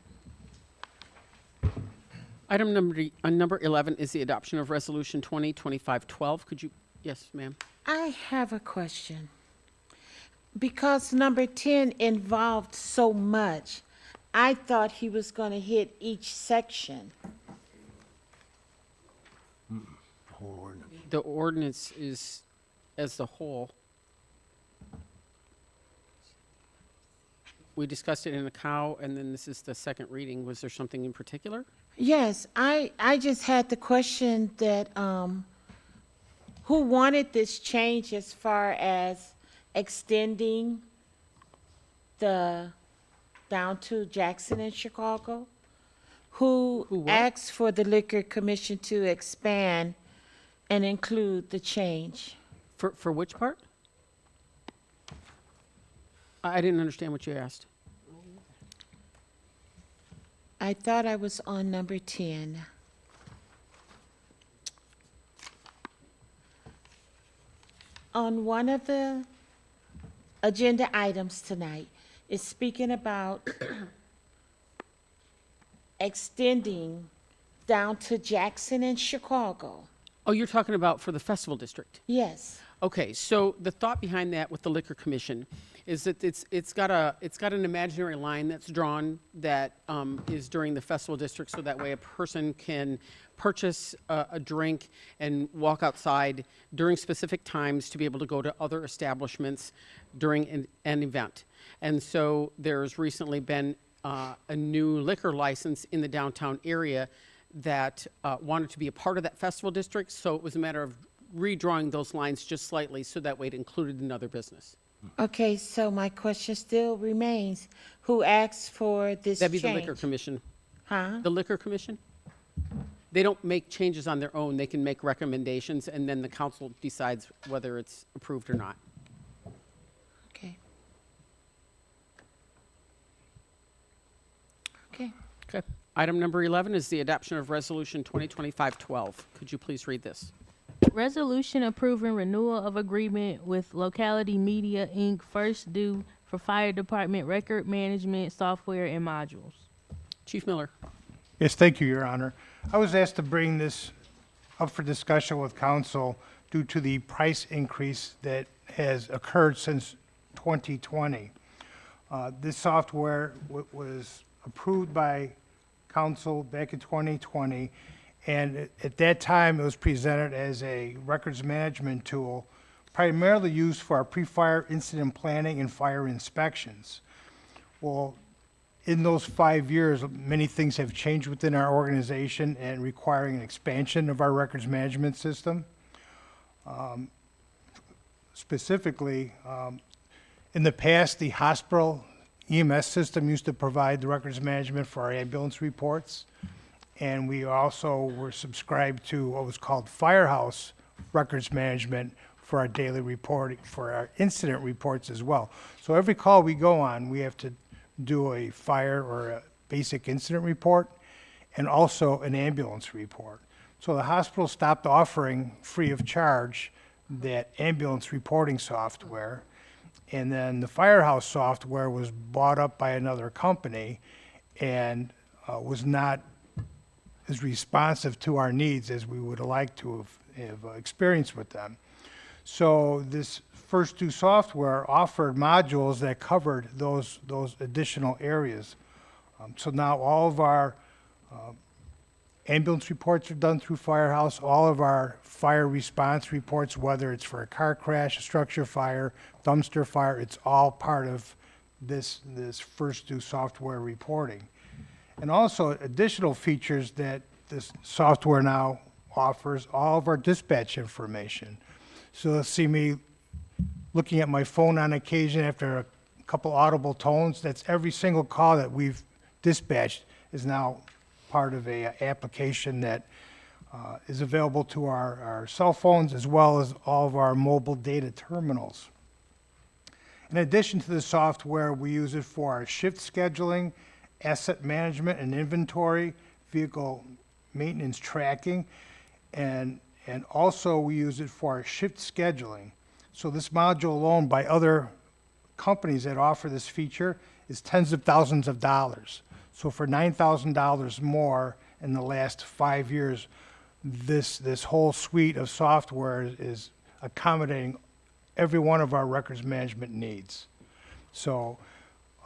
Item number 11 is the adoption of Resolution 2025-12. Could you, yes, ma'am? I have a question. Because number 10 involved so much, I thought he was going to hit each section. Whole ordinance. The ordinance is as the whole. We discussed it in the cow, and then this is the second reading. Was there something in particular? Yes, I just had the question that who wanted this change as far as extending the down to Jackson and Chicago? Who what? asked for the Liquor Commission to expand and include the change? For which part? I didn't understand what you asked. I thought I was on number 10. On one of the agenda items tonight, is speaking about extending down to Jackson and Chicago. Oh, you're talking about for the festival district? Yes. Okay, so the thought behind that with the Liquor Commission is that it's got an imaginary line that's drawn that is during the festival district, so that way a person can purchase a drink and walk outside during specific times to be able to go to other establishments during an event. And so there's recently been a new liquor license in the downtown area that wanted to be a part of that festival district, so it was a matter of redrawing those lines just slightly so that way it included another business. Okay, so my question still remains, who asked for this That'd be change? the Liquor Commission. Huh? The Liquor Commission? They don't make changes on their own. They can make recommendations, and then the council decides whether it's approved or not. Okay. Okay. Okay. Item number 11 is the adoption of Resolution 2025-12. Could you please read this? Resolution approving renewal of agreement with Locality Media, Inc., First Due for Fire Department Record Management Software and Modules. Chief Miller. Yes, thank you, Your Honor. I was asked to bring this up for discussion with council due to the price increase that has occurred since 2020. This software was approved by council back in 2020, and at that time it was presented as a records management tool primarily used for our pre-fire incident planning and fire inspections. Well, in those 5 years, many things have changed within our organization and requiring an expansion of our records management system. Specifically, in the past, the hospital EMS system used to provide the records management for our ambulance reports, and we also were subscribed to what was called Firehouse records management for our daily reporting, for our incident reports as well. So every call we go on, we have to do a fire or a basic incident report and also an ambulance report. So the hospital stopped offering free of charge that ambulance reporting software, and then the Firehouse software was bought up by another company and was not as responsive to our needs as we would like to have experienced with them. So this First Due software offered modules that covered those additional areas. So now all of our ambulance reports are done through Firehouse. All of our fire response reports, whether it's for a car crash, a structure fire, dumpster fire, it's all part of this First Due software reporting. And also additional features that this software now offers, all of our dispatch information. So you'll see me looking at my phone on occasion after a couple audible tones. That's every single call that we've dispatched is now part of a application that is available to our cell phones as well as all of our mobile data terminals. In addition to the software, we use it for our shift scheduling, asset management and inventory, vehicle maintenance tracking, and also we use it for our shift scheduling. So this module alone by other companies that offer this feature is tens of thousands of dollars. So for $9,000 more in the last 5 years, this whole suite of software is accommodating every one of our records management needs. So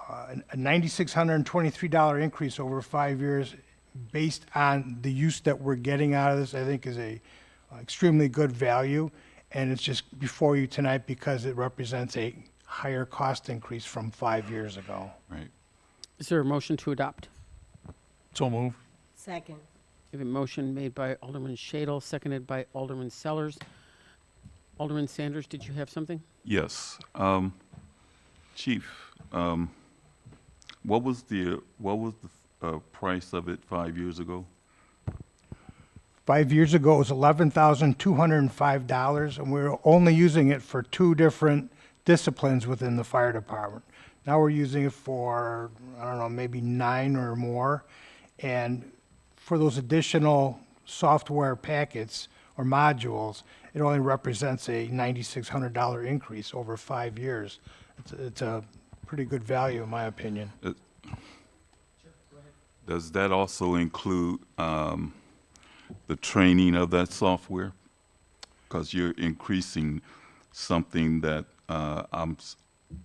a $9,623 increase over 5 years based on the use that we're getting out of this, I think is a extremely good value. And it's just before you tonight because it represents a higher cost increase from 5 years ago. Right. Is there a motion to adopt? So move. Second. We have a motion made by Alderman Shadle, seconded by Alderman Sellers. Alderman Sanders, did you have something? Yes. Chief, what was the price of it 5 years ago? 5 years ago, it was $11,205, and we were only using it for 2 different disciplines within the fire department. Now we're using it for, I don't know, maybe 9 or more. And for those additional software packets or modules, it only represents a $9,600 increase over 5 years. It's a pretty good value, in my opinion. Does that also include the training of that software? Because you're increasing something that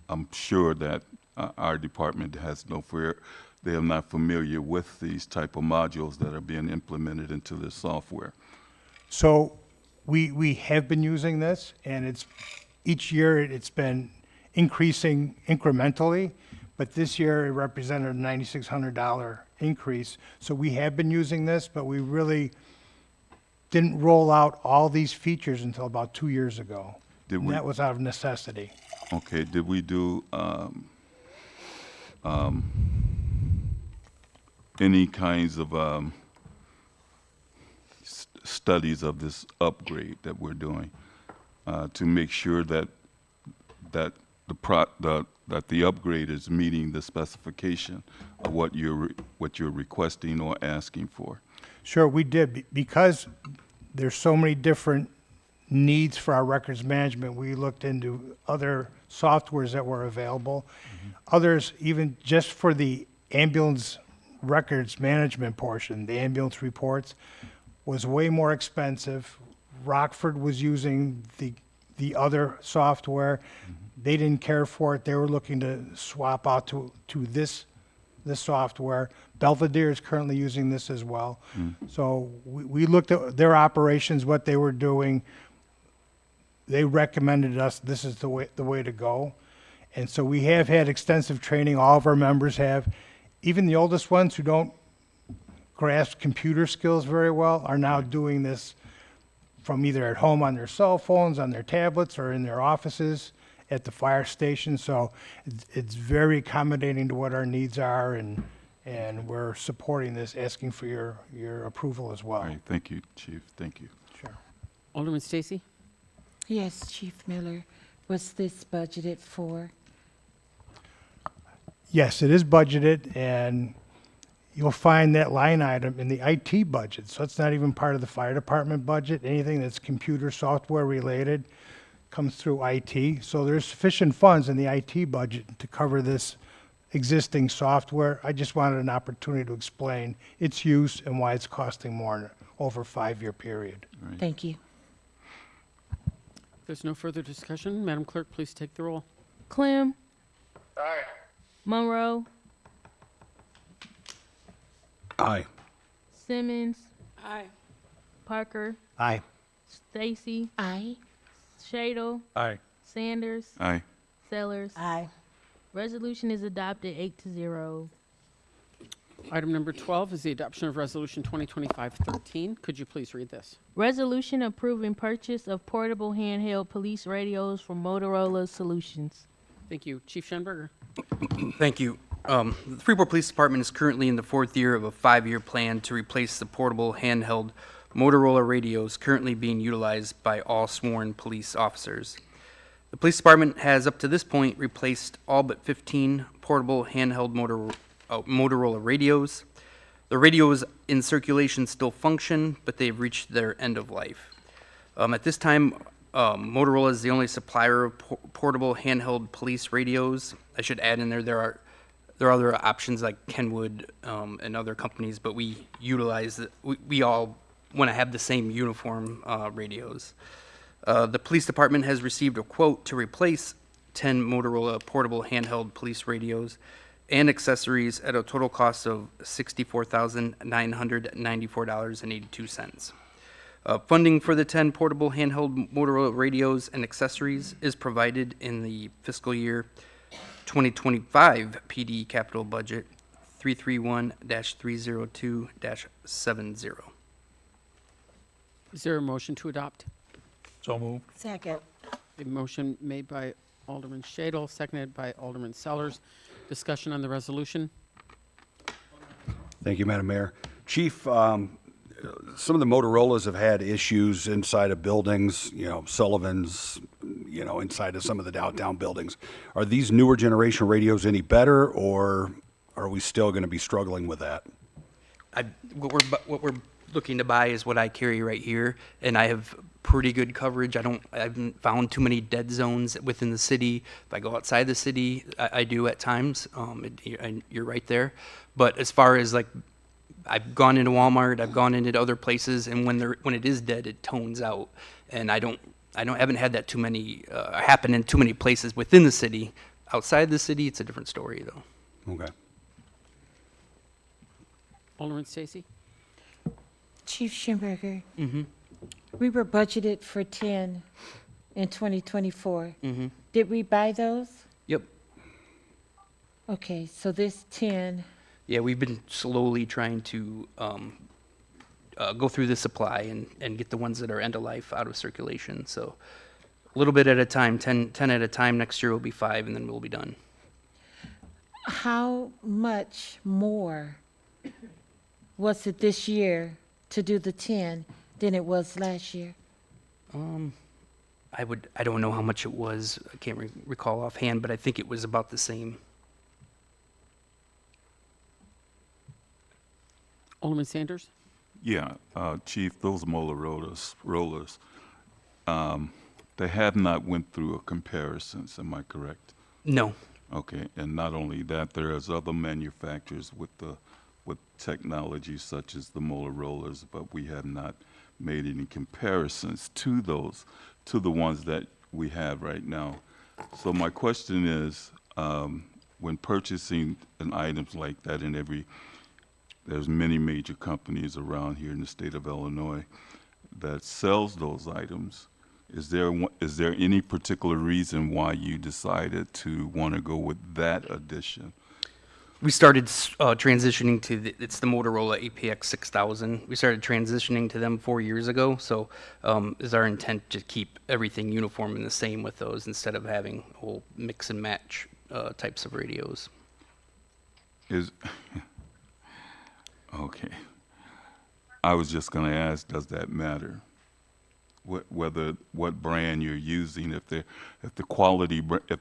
I'm sure that our department has no fear. They are not familiar with these type of modules that are being implemented into the software. So we have been using this, and each year it's been increasing incrementally, but this year it represented a $9,600 increase. So we have been using this, but we really didn't roll out all these features until about 2 years ago. Did And we- that was out of necessity. Okay, did we do any kinds of studies of this upgrade that we're doing to make sure that that the upgrade is meeting the specification of what you're requesting or asking for? Sure, we did. Because there's so many different needs for our records management, we looked into other softwares that were available. Others, even just for the ambulance records management portion, the ambulance reports, was way more expensive. Rockford was using the other software. They didn't care for it. They were looking to swap out to this software. Belvedere is currently using this as well. So we looked at their operations, what they were doing. They recommended us, this is the way to go. And so we have had extensive training, all of our members have. Even the oldest ones who don't grasp computer skills very well are now doing this from either at home on their cell phones, on their tablets, or in their offices at the fire station. So it's very accommodating to what our needs are, and we're supporting this, asking for your approval as well. All right, thank you, Chief, thank you. Sure. Alderman Stacy? Yes, Chief Miller. Was this budgeted for? Yes, it is budgeted, and you'll find that line item in the IT budget. So it's not even part of the fire department budget. Anything that's computer software related comes through IT. So there's sufficient funds in the IT budget to cover this existing software. I just wanted an opportunity to explain its use and why it's costing more over a 5-year period. Thank you. If there's no further discussion, Madam Clerk, please take the roll. Clem. Aye. Monroe. Aye. Simmons. Aye. Parker. Aye. Stacy. Aye. Shadle. Aye. Sanders. Aye. Sellers. Aye. Resolution is adopted 8-0. Item number 12 is the adoption of Resolution 2025-13. Could you please read this? Resolution approving purchase of portable handheld police radios from Motorola Solutions. Thank you. Chief Schenberger. Thank you. The Freeport Police Department is currently in the 4th year of a 5-year plan to replace the portable handheld Motorola radios currently being utilized by all sworn police officers. The police department has up to this point replaced all but 15 portable handheld Motorola radios. The radios in circulation still function, but they've reached their end of life. At this time, Motorola is the only supplier of portable handheld police radios. I should add in there are other options like Kenwood and other companies, but we all want to have the same uniform radios. The police department has received a quote to replace 10 Motorola portable handheld police radios and accessories at a total cost of $64,994.82. Funding for the 10 portable handheld Motorola radios and accessories is provided in the fiscal year 2025 PD capital budget 331-302-70. Is there a motion to adopt? So moved. Second. A motion made by Alderman Shadle, seconded by Alderman Sellers. Discussion on the resolution. Thank you, Madam Mayor. Chief, some of the Motorola's have had issues inside of buildings, Sullivan's, inside of some of the downtown buildings. Are these newer generation radios any better, or are we still going to be struggling with that? What we're looking to buy is what I carry right here, and I have pretty good coverage. I haven't found too many dead zones within the city. If I go outside the city, I do at times. And you're right there. But as far as I've gone into Walmart, I've gone into other places, and when it is dead, it tones out. And I haven't had that too many happen in too many places within the city. outside the city, it's a different story, though. Okay. Alderman Stacy? Chief Schimberger, Mm-hmm. we were budgeted for 10 in 2024. Mm-hmm. Did we buy those? Yep. Okay, so this 10, Yeah, we've been slowly trying to go through the supply and get the ones that are end of life out of circulation. So a little bit at a time, 10 at a time. Next year will be 5, and then we'll be done. how much more was it this year to do the 10 than it was last year? I don't know how much it was. I can't recall offhand, but I think it was about the same. Alderman Sanders? Yeah, Chief, those molar rollers, they have not went through a comparisons, am I correct? No. Okay, and not only that, there's other manufacturers with technology such as the molar rollers, but we have not made any comparisons to those, to the ones that we have right now. So my question is, when purchasing an items like that there's many major companies around here in the state of Illinois that sells those items. Is there any particular reason why you decided to want to go with that addition? We started transitioning to it's the Motorola APX 6000. We started transitioning to them 4 years ago. So is our intent to keep everything uniform and the same with those instead of having whole mix and match types of radios. Okay. I was just going to ask, does that matter? What brand you're using, if the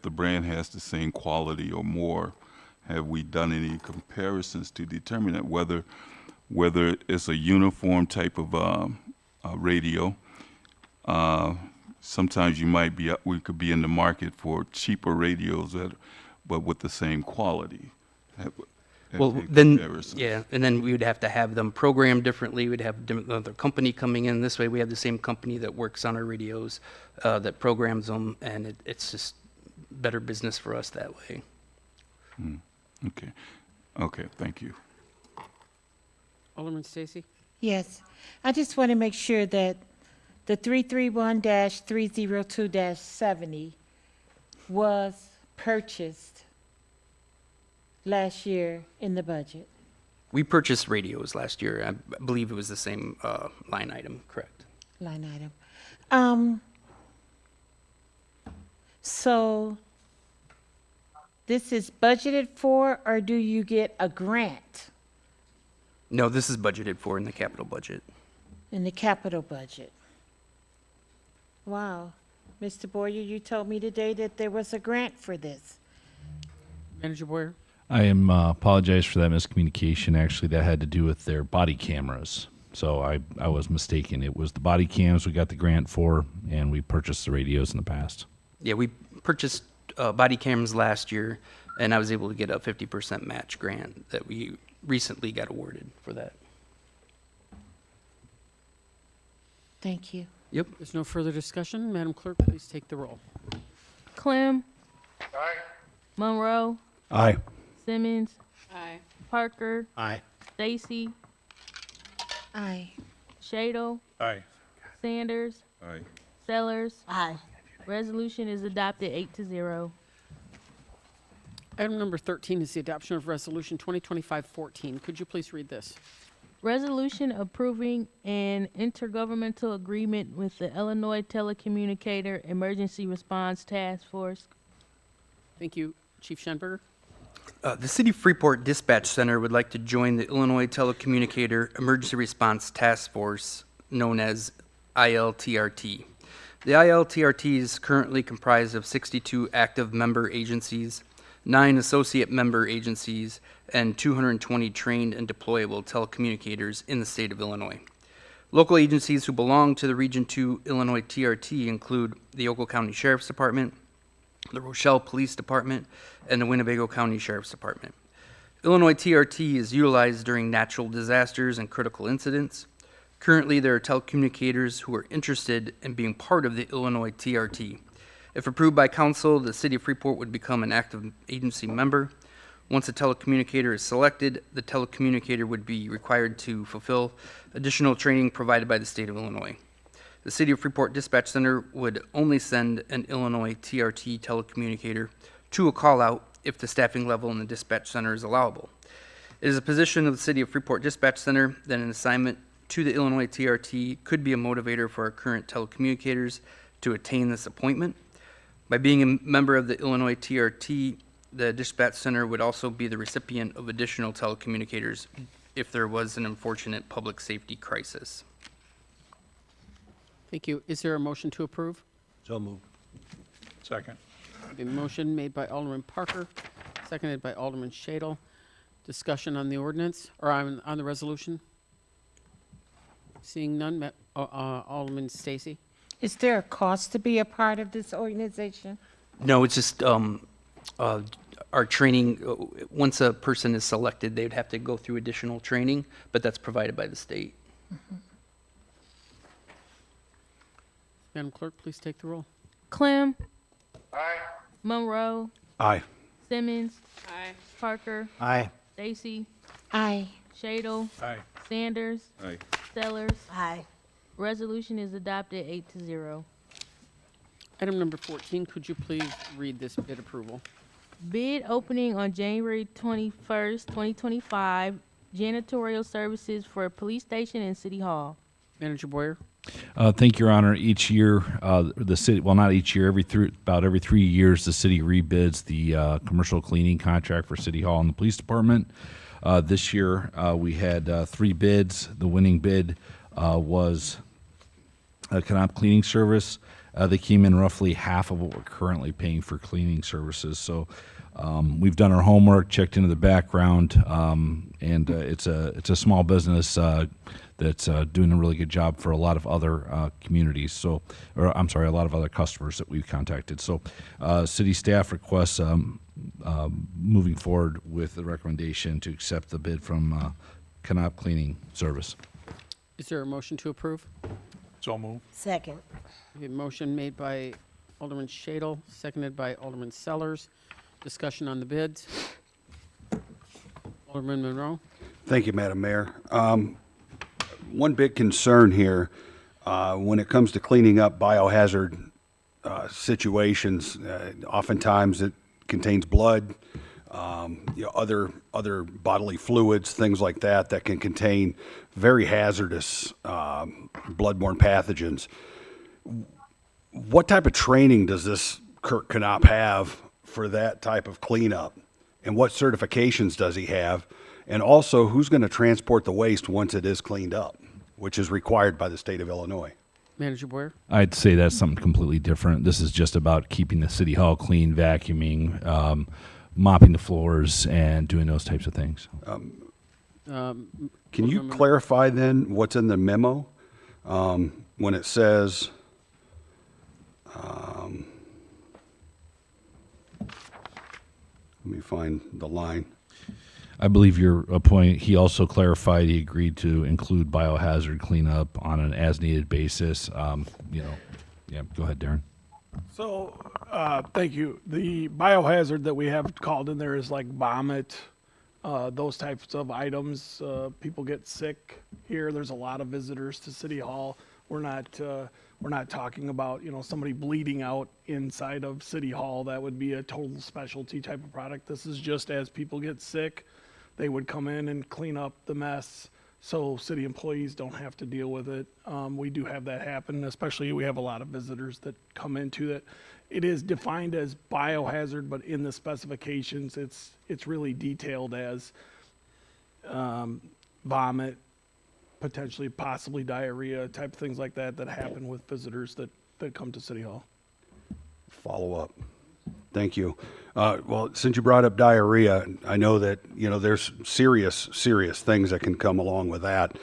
brand has the same quality or more, have we done any comparisons to determine that whether it's a uniform type of radio? Sometimes we could be in the market for cheaper radios but with the same quality. Well, then, yeah, and then we would have to have them programmed differently. We'd have another company coming in. This way, we have the same company that works on our radios, that programs them, and it's just better business for us that way. Okay. Okay, thank you. Alderman Stacy? Yes, I just want to make sure that the 331-302-70 was purchased last year in the budget. We purchased radios last year. I believe it was the same line item, correct? Line item. So this is budgeted for, or do you get a grant No, this is budgeted for in the capital budget. in the capital budget? Wow. Mr. Boyer, you told me today that there was a grant for this. Manager Boyer? I am apologize for that miscommunication. Actually, that had to do with their body cameras. So I was mistaken. It was the body cams we got the grant for, and we purchased the radios in the past. Yeah, we purchased body cams last year, and I was able to get a 50% match grant that we recently got awarded for that. Thank you. Yep. There's no further discussion. Madam Clerk, please take the roll. Clem. Aye. Monroe. Aye. Simmons. Aye. Parker. Aye. Stacy. Aye. Shadle. Aye. Sanders. Aye. Sellers. Aye. Resolution is adopted 8-0. Item number 13 is the adoption of Resolution 2025-14. Could you please read this? Resolution approving an intergovernmental agreement with the Illinois Telecommunicator Emergency Response Task Force. Thank you. Chief Schenberger? The City of Freeport Dispatch Center would like to join the Illinois Telecommunicator Emergency Response Task Force, known as ILTRT. The ILTRT is currently comprised of 62 active member agencies, 9 associate member agencies, and 220 trained and deployable telecommunicators in the state of Illinois. Local agencies who belong to the Region 2 Illinois TRT include the Oakland County Sheriff's Department, the Rochelle Police Department, and the Winnebago County Sheriff's Department. Illinois TRT is utilized during natural disasters and critical incidents. Currently, there are telecommunicators who are interested in being part of the Illinois TRT. If approved by council, the City of Freeport would become an active agency member. Once a telecommunicator is selected, the telecommunicator would be required to fulfill additional training provided by the state of Illinois. The City of Freeport Dispatch Center would only send an Illinois TRT telecommunicator to a call-out if the staffing level in the dispatch center is allowable. It is a position of the City of Freeport Dispatch Center that an assignment to the Illinois TRT could be a motivator for our current telecommunicators to attain this appointment. By being a member of the Illinois TRT, the dispatch center would also be the recipient of additional telecommunicators if there was an unfortunate public safety crisis. Thank you. Is there a motion to approve? So moved. Second. A motion made by Alderman Parker, seconded by Alderman Shadle. Discussion on the ordinance, or on the resolution? Seeing none, Alderman Stacy. Is there a cost to be a part of this organization? No, it's just our training. Once a person is selected, they'd have to go through additional training, but that's provided by the state. Madam Clerk, please take the roll. Clem. Aye. Monroe. Aye. Simmons. Aye. Parker. Aye. Stacy. Aye. Shadle. Aye. Sanders. Aye. Sellers. Aye. Resolution is adopted 8-0. Item number 14, could you please read this bid approval? Bid opening on January 21st, 2025. Janitorial services for police station and city hall. Manager Boyer? Thank you, Your Honor. Each year, the city, well, not each year, about every 3 years, the city rebids the commercial cleaning contract for City Hall and the Police Department. This year, we had 3 bids. The winning bid was a Canop cleaning service. They came in roughly half of what we're currently paying for cleaning services. So we've done our homework, checked into the background, and it's a small business that's doing a really good job for a lot of other communities. So, or I'm sorry, a lot of other customers that we've contacted. So, city staff requests moving forward with the recommendation to accept the bid from Canop Cleaning Service. Is there a motion to approve? So moved. Second. A motion made by Alderman Shadle, seconded by Alderman Sellers. Discussion on the bids. Alderman Monroe? Thank you, Madam Mayor. One big concern here, when it comes to cleaning up biohazard situations, oftentimes it contains blood, other bodily fluids, things like that, that can contain very hazardous bloodborne pathogens. What type of training does this Kirk Canop have for that type of cleanup? And what certifications does he have? And also, who's going to transport the waste once it is cleaned up, which is required by the state of Illinois? Manager Boyer? I'd say that's something completely different. This is just about keeping the city hall clean, vacuuming, mopping the floors, and doing those types of things. Can you clarify then what's in the memo when it says, let me find the line. I believe your point, he also clarified he agreed to include biohazard cleanup on an as-needed basis. Yeah, go ahead, Darren. So, thank you. The biohazard that we have called in there is like vomit, those types of items. People get sick here. There's a lot of visitors to City Hall. We're not talking about, somebody bleeding out inside of City Hall. That would be a total specialty type of product. This is just as people get sick, they would come in and clean up the mess so city employees don't have to deal with it. We do have that happen, especially we have a lot of visitors that come into it. It is defined as biohazard, but in the specifications, it's really detailed as vomit, potentially possibly diarrhea, type of things like that happen with visitors that come to City Hall. Follow up. Thank you. Well, since you brought up diarrhea, I know that, there's serious things that can come along with that,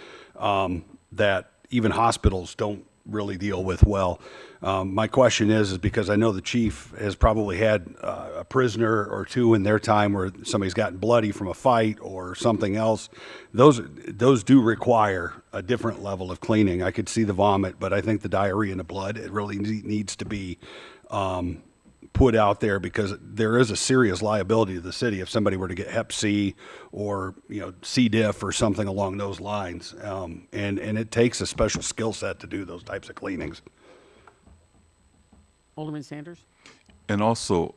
that even hospitals don't really deal with well. My question is because I know the chief has probably had a prisoner or two in their time where somebody's gotten bloody from a fight or something else. Those do require a different level of cleaning. I could see the vomit, but I think the diarrhea and the blood, it really needs to be put out there because there is a serious liability to the city if somebody were to get Hep C or, you know, C. diff or something along those lines. And it takes a special skill set to do those types of cleanings. Alderman Sanders? And also,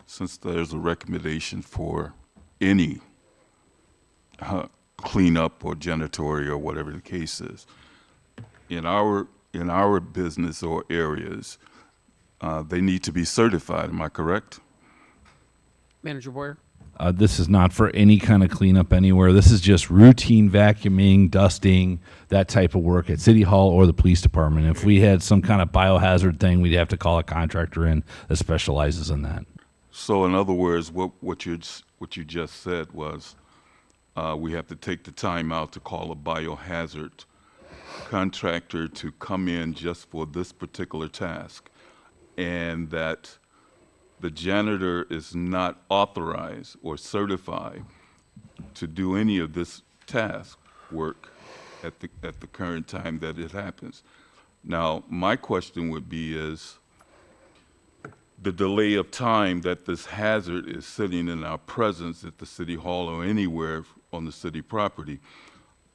since there's a recommendation for any cleanup or janitorial or whatever the case is, in our business or areas, they need to be certified. Am I correct? Manager Boyer? This is not for any kind of cleanup anywhere. This is just routine vacuuming, dusting, that type of work at City Hall or the police department. If we had some kind of biohazard thing, we'd have to call a contractor in that specializes in that. So, in other words, what you just said was we have to take the time out to call a biohazard contractor to come in just for this particular task, and that the janitor is not authorized or certified to do any of this task work at the current time that it happens. Now, my question would be is the delay of time that this hazard is sitting in our presence at the City Hall or anywhere on the city property.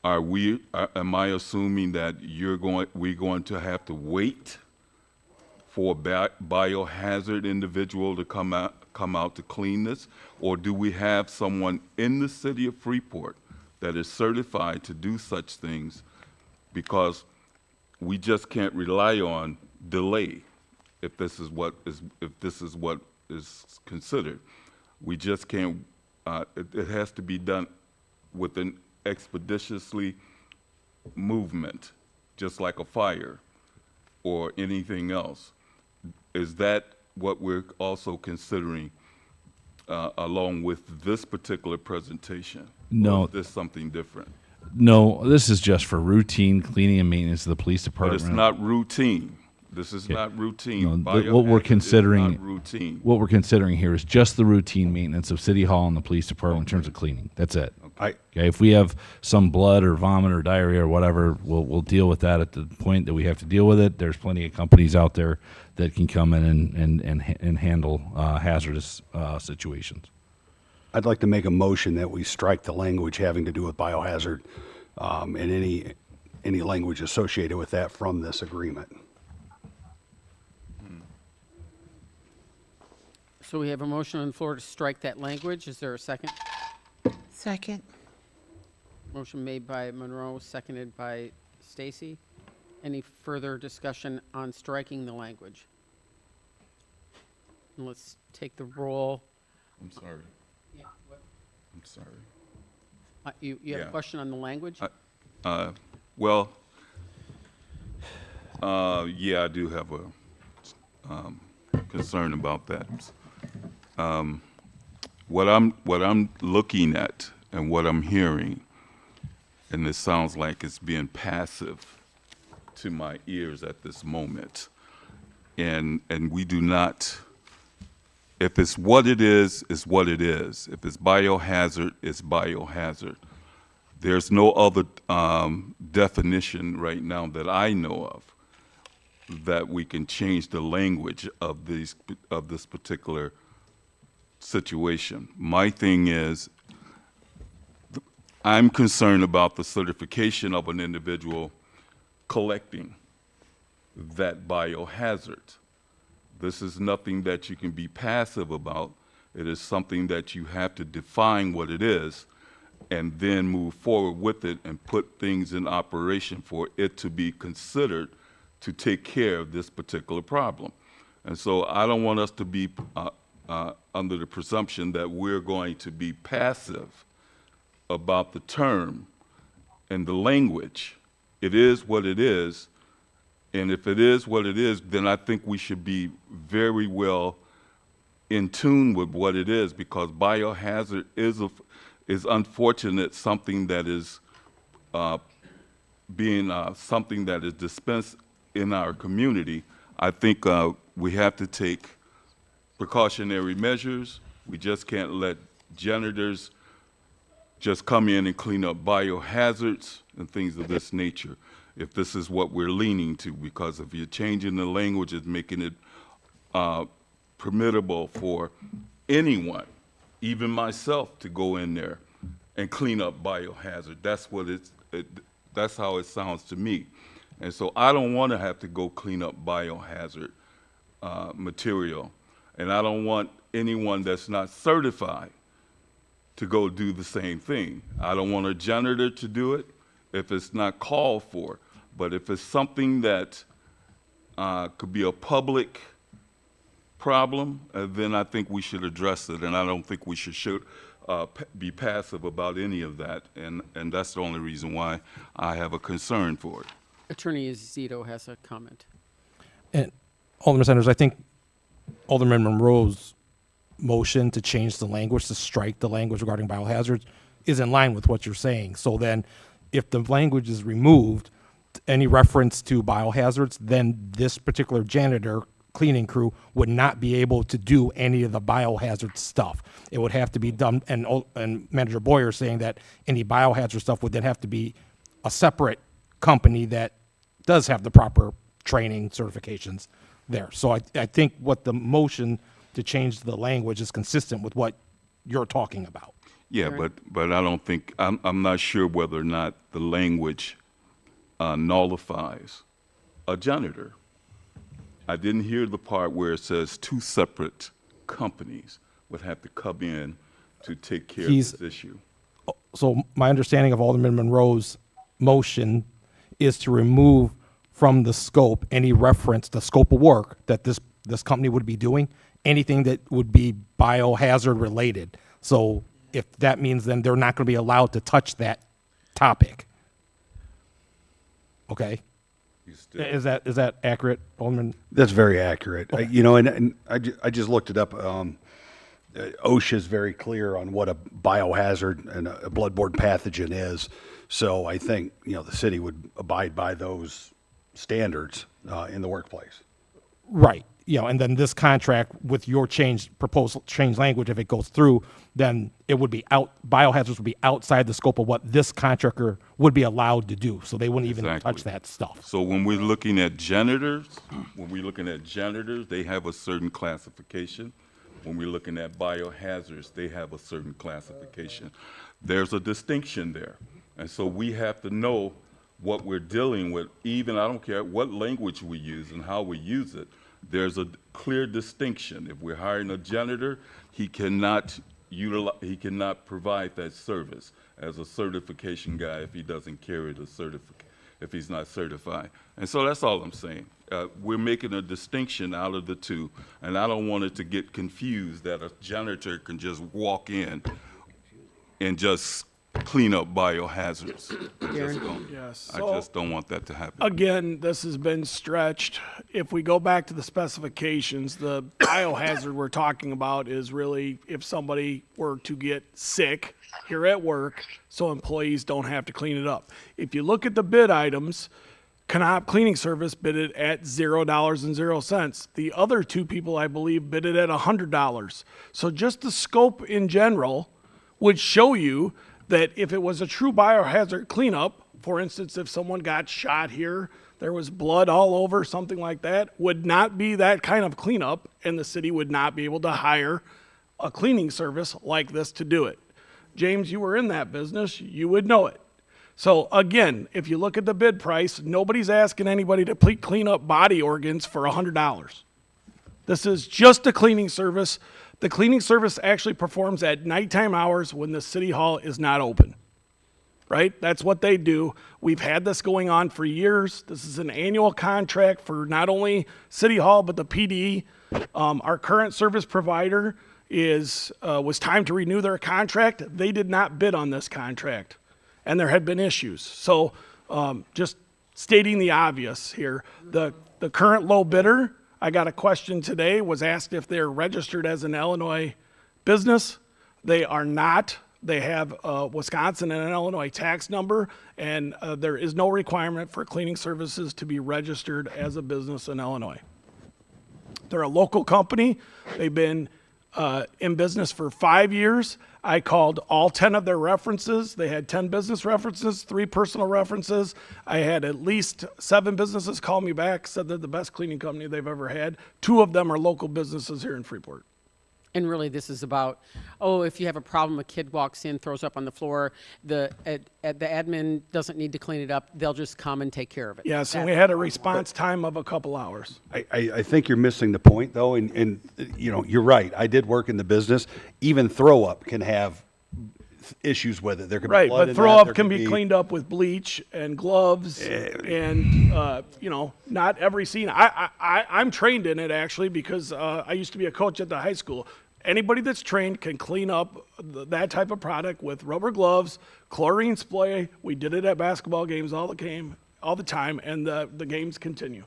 Am I assuming that we're going to have to wait for a biohazard individual to come out to clean this? Or do we have someone in the city of Freeport that is certified to do such things? Because we just can't rely on delay if this is what is considered. We just can't, it has to be done with an expeditiously movement, just like a fire or anything else. Is that what we're also considering along with this particular presentation? No. Or is this something different? No, this is just for routine cleaning and maintenance of the police But department. it's not routine. This is not routine. No, what we're Biohazard is considering, not routine. what we're considering here is just the routine maintenance of City Hall and the police department in terms of cleaning. That's it. Okay. If we have some blood or vomit or diarrhea or whatever, we'll deal with that at the point that we have to deal with it. There's plenty of companies out there that can come in and handle hazardous situations. I'd like to make a motion that we strike the language having to do with biohazard and any language associated with that from this agreement. So we have a motion on the floor to strike that language. Is there a second? Second. Motion made by Monroe, seconded by Stacy. Any further discussion on striking the language? And let's take the roll. I'm sorry. Yeah, what? I'm sorry. You have a Yeah. question on the language? Well, yeah, I do have a concern about that. What I'm looking at and what I'm hearing, and it sounds like it's being passive to my ears at this moment, and we do not. If it's what it is, it's what it is. If it's biohazard, it's biohazard. There's no other definition right now that I know of that we can change the language of this particular situation. My thing is, I'm concerned about the certification of an individual collecting that biohazard. This is nothing that you can be passive about. It is something that you have to define what it is and then move forward with it and put things in operation for it to be considered to take care of this particular problem. And so I don't want us to be under the presumption that we're going to be passive about the term and the language. It is what it is. And if it is what it is, then I think we should be very well in tune with what it is, because biohazard is unfortunate something that is being something that is dispensed in our community. I think we have to take precautionary measures. We just can't let janitors just come in and clean up biohazards and things of this nature, if this is what we're leaning to, because if you're changing the language, it's making it permittable for anyone, even myself, to go in there and clean up biohazard. That's what that's how it sounds to me. And so I don't want to have to go clean up biohazard material. And I don't want anyone that's not certified to go do the same thing. I don't want a janitor to do it if it's not called for. But if it's something that could be a public problem, then I think we should address it. And I don't think we should be passive about any of that. And that's the only reason why I have a concern for it. Attorney Zito has a comment. And Alderman Sanders, I think Alderman Monroe's motion to change the language, to strike the language regarding biohazards, is in line with what you're saying. So then if the language is removed, any reference to biohazards, then this particular janitor cleaning crew would not be able to do any of the biohazard stuff. It would have to be done, and Manager Boyer is saying that any biohazard stuff would then have to be a separate company that does have the proper training certifications there. So I think what the motion to change the language is consistent with what you're talking about. Yeah, but I don't think, I'm not sure whether or not the language nullifies a janitor. I didn't hear the part where it says two separate companies would have to come in to take care of this issue. So my understanding of Alderman Monroe's motion is to remove from the scope any reference, the scope of work that this company would be doing, anything that would be biohazard related. So if that means then they're not going to be allowed to touch that topic. Okay? Is that accurate, Alderman? That's very accurate. You know, and I just looked it up. OSHA is very clear on what a biohazard and a bloodborne pathogen is. So I think, you know, the city would abide by those standards in the workplace. Right. You know, and then this contract with your proposal change language, if it goes through, then it would be biohazards would be outside the scope of what this contractor would be allowed to do. So they wouldn't even touch that stuff. So when we're looking at janitors, they have a certain classification. When we're looking at biohazards, they have a certain classification. There's a distinction there. And so we have to know what we're dealing with. Even, I don't care what language we use and how we use it, there's a clear distinction. If we're hiring a janitor, he cannot provide that service as a certification guy if he doesn't carry the certificate, if he's not certified. And so that's all I'm saying. We're making a distinction out of the two, and I don't want it to get confused that a janitor can just walk in and just clean up biohazards. I just don't want that to happen. Again, this has been stretched. If we go back to the specifications, the biohazard we're talking about is really if somebody were to get sick here at work, so employees don't have to clean it up. If you look at the bid items, Canop Cleaning Service bid it at $0.00. The other two people, I believe, bid it at $100. So just the scope in general would show you that if it was a true biohazard cleanup, for instance, if someone got shot here, there was blood all over, something like that, would not be that kind of cleanup, and the city would not be able to hire a cleaning service like this to do it. James, you were in that business, you would know it. So again, if you look at the bid price, nobody's asking anybody to clean up body organs for $100. This is just a cleaning service. The cleaning service actually performs at nighttime hours when the city hall is not open, right? That's what they do. We've had this going on for years. This is an annual contract for not only city hall, but the PD. Our current service provider was time to renew their contract. They did not bid on this contract, and there had been issues. So just stating the obvious here, the current low bidder, I got a question today, was asked if they're registered as an Illinois business. They are not. They have Wisconsin and an Illinois tax number, and there is no requirement for cleaning services to be registered as a business in Illinois. They're a local company. They've been in business for 5 years. I called all 10 of their references. They had 10 business references, 3 personal references. I had at least 7 businesses call me back, said they're the best cleaning company they've ever had. 2 of them are local businesses here in Freeport. And really, this is about, oh, if you have a problem, a kid walks in, throws up on the floor, the admin doesn't need to clean it up. They'll just come and take care of it. Yes, and we had a response time of a couple hours. I think you're missing the point, though, and you know, you're right. I did work in the business. Even throw up can have issues with it. There could be Right, blood but in throw that. up There can could be cleaned up with bleach and gloves and, you know, not every scene. I'm trained in it actually because I used to be a coach at the high school. Anybody that's trained can clean up that type of product with rubber gloves, chlorine spray. We did it at basketball games all the time, and the games continue.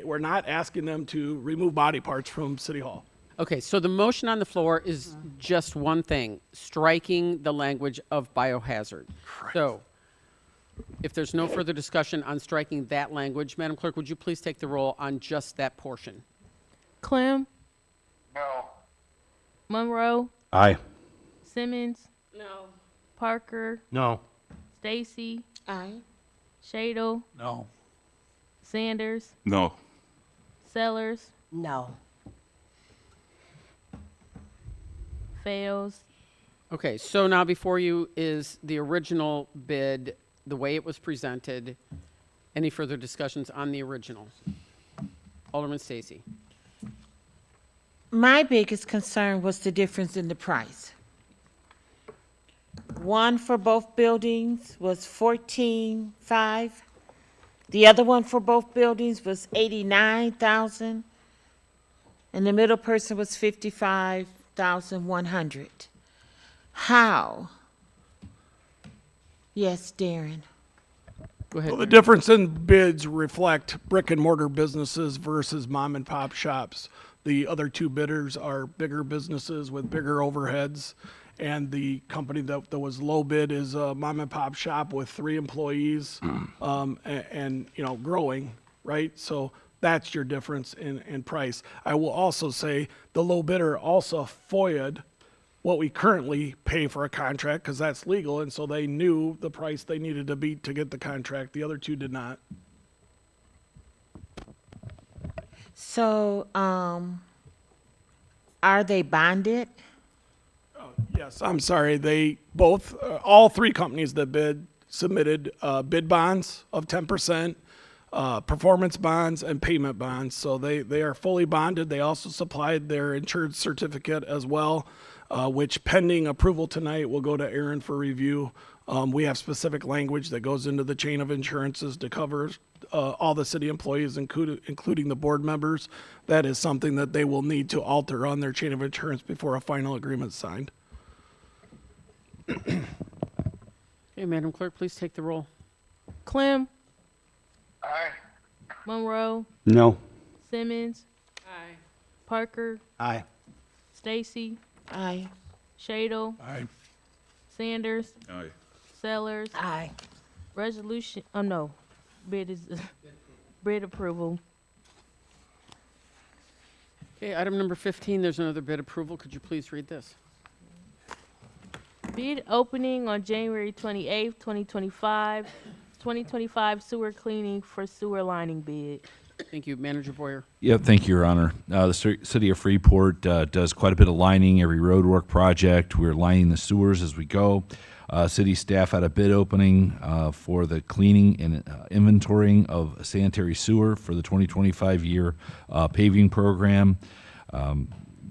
We're not asking them to remove body parts from City Hall. Okay, so the motion on the floor is just one thing, striking the language of biohazard. Correct. So, if there's no further discussion on striking that language, Madam Clerk, would you please take the roll on just that portion? Clem, No. Monroe, Aye. Simmons, No. Parker, No. Stacy, Aye. Shadle, No. Sanders, No. Sellers, No. Fails. Okay, so now before you is the original bid, the way it was presented. Any further discussions on the original? Alderman Stacy. My biggest concern was the difference in the price. One for both buildings was $14,500. The other one for both buildings was $89,000. And the middle person was $55,100. How? Yes, Darren. Go ahead. Well, the difference in bids reflect brick and mortar businesses versus mom and pop shops. The other 2 bidders are bigger businesses with bigger overheads. And the company that was low bid is a mom and pop shop with 3 employees and you know, growing, right? So that's your difference in price. I will also say the low bidder also FOIA'd what we currently pay for a contract because that's legal. And so they knew the price they needed to beat to get the contract. The other 2 did not. So, are they bonded? Yes, I'm sorry. They both, all 3 companies that bid submitted bid bonds of 10%, performance bonds, and payment bonds. So they are fully bonded. They also supplied their insured certificate as well, which pending approval tonight will go to Aaron for review. We have specific language that goes into the chain of insurances to cover all the city employees, including the board members. That is something that they will need to alter on their chain of insurance before a final agreement is signed. Okay, Madam Clerk, please take the roll. Clem, Aye. Monroe, No. Simmons, Aye. Parker, Aye. Stacy, Aye. Shadle, Aye. Sanders, Aye. Sellers. Aye. Resolution, oh no, bid is, bid approval. Okay, item number 15, there's another bid approval. Could you please read this? Bid opening on January 28th, 2025, 2025 sewer cleaning for sewer lining bid. Thank you, Manager Boyer. Yeah, thank you, Your Honor. The city of Freeport does quite a bit of lining every roadwork project. We're lining the sewers as we go. City staff had a bid opening for the cleaning and inventorying of sanitary sewer for the 2025 year paving program.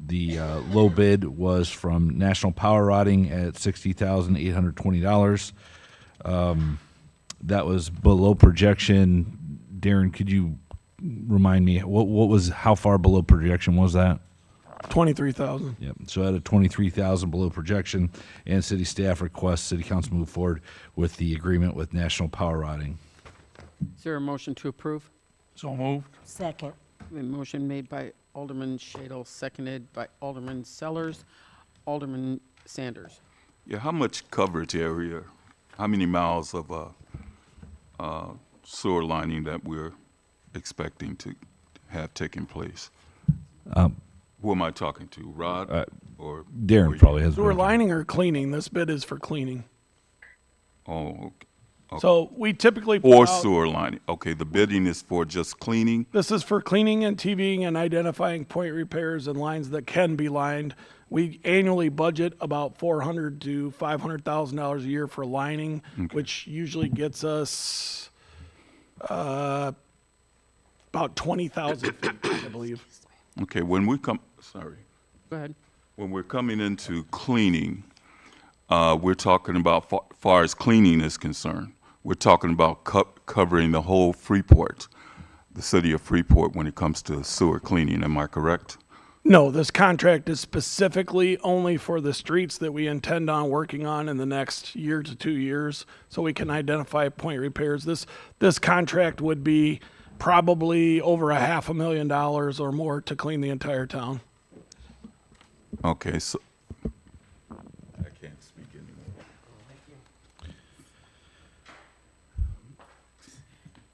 The low bid was from National Power Rodding at $60,820. That was below projection. Darren, could you remind me how far below projection was that? 23,000. Yep. So at a 23,000 below projection, and city staff requests city council move forward with the agreement with National Power Rodding. Is there a motion to approve? So moved. Second. A motion made by Alderman Shadle, seconded by Alderman Sellers. Alderman Sanders. Yeah, how much coverage area, how many miles of sewer lining that we're expecting to have taken place? Who am I talking to, Rod? Or Darren or probably has. Sewer more. lining or cleaning? This bid is for cleaning. Oh, okay. So we typically put Or out- sewer lining. Okay, the bidding is for just cleaning. This is for cleaning and TVing and identifying point repairs and lines that can be lined. We annually budget about $400,000 to $500,000 a year for lining, which usually gets us about 20,000 feet, I believe. Okay, when we come, sorry. Go ahead. When we're coming into cleaning, we're talking about, far as cleaning is concerned, we're talking about covering the whole Freeport, the city of Freeport, when it comes to sewer cleaning. Am I correct? No, this contract is specifically only for the streets that we intend on working on in the next year to 2 years, so we can identify point repairs. This contract would be probably over $500,000 or more to clean the entire town. Okay, so I can't speak anymore.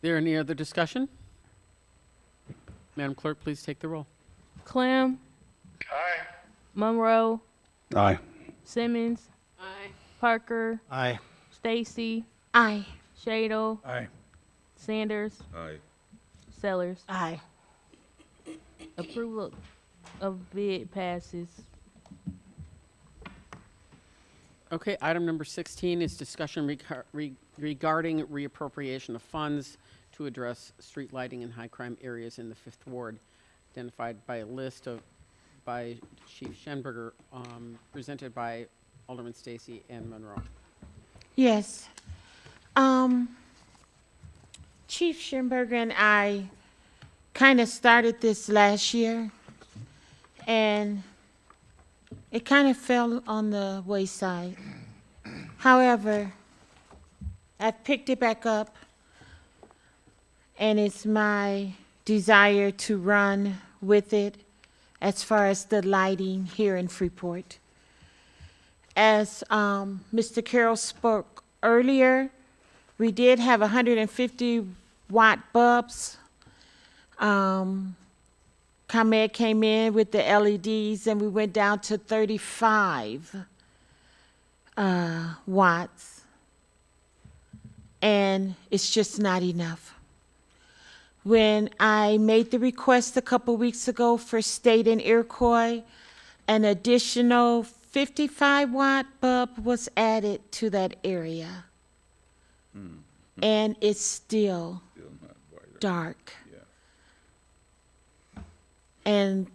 There any other discussion? Madam Clerk, please take the roll. Clem, Aye. Monroe, Aye. Simmons, Parker, Aye. Stacy, Aye. Shadle, Aye. Sanders, Aye. Sellers. Aye. Approval of bid passes. Okay, item number 16 is discussion regarding reappropriation of funds to address street lighting in high-crime areas in the Fifth Ward, identified by a list by Chief Schenberger, presented by Alderman Stacy and Monroe. Yes. Chief Schimberger and I kind of started this last year, and it kind of fell on the wayside. However, I've picked it back up, and it's my desire to run with it as far as the lighting here in Freeport. As Mr. Carroll spoke earlier, we did have 150-watt bulbs. ComEd came in with the LEDs, and we went down to 35 watts. And it's just not enough. When I made the request a couple weeks ago for State and Iroquois, an additional 55-watt bulb was added to that area. And it's still dark. And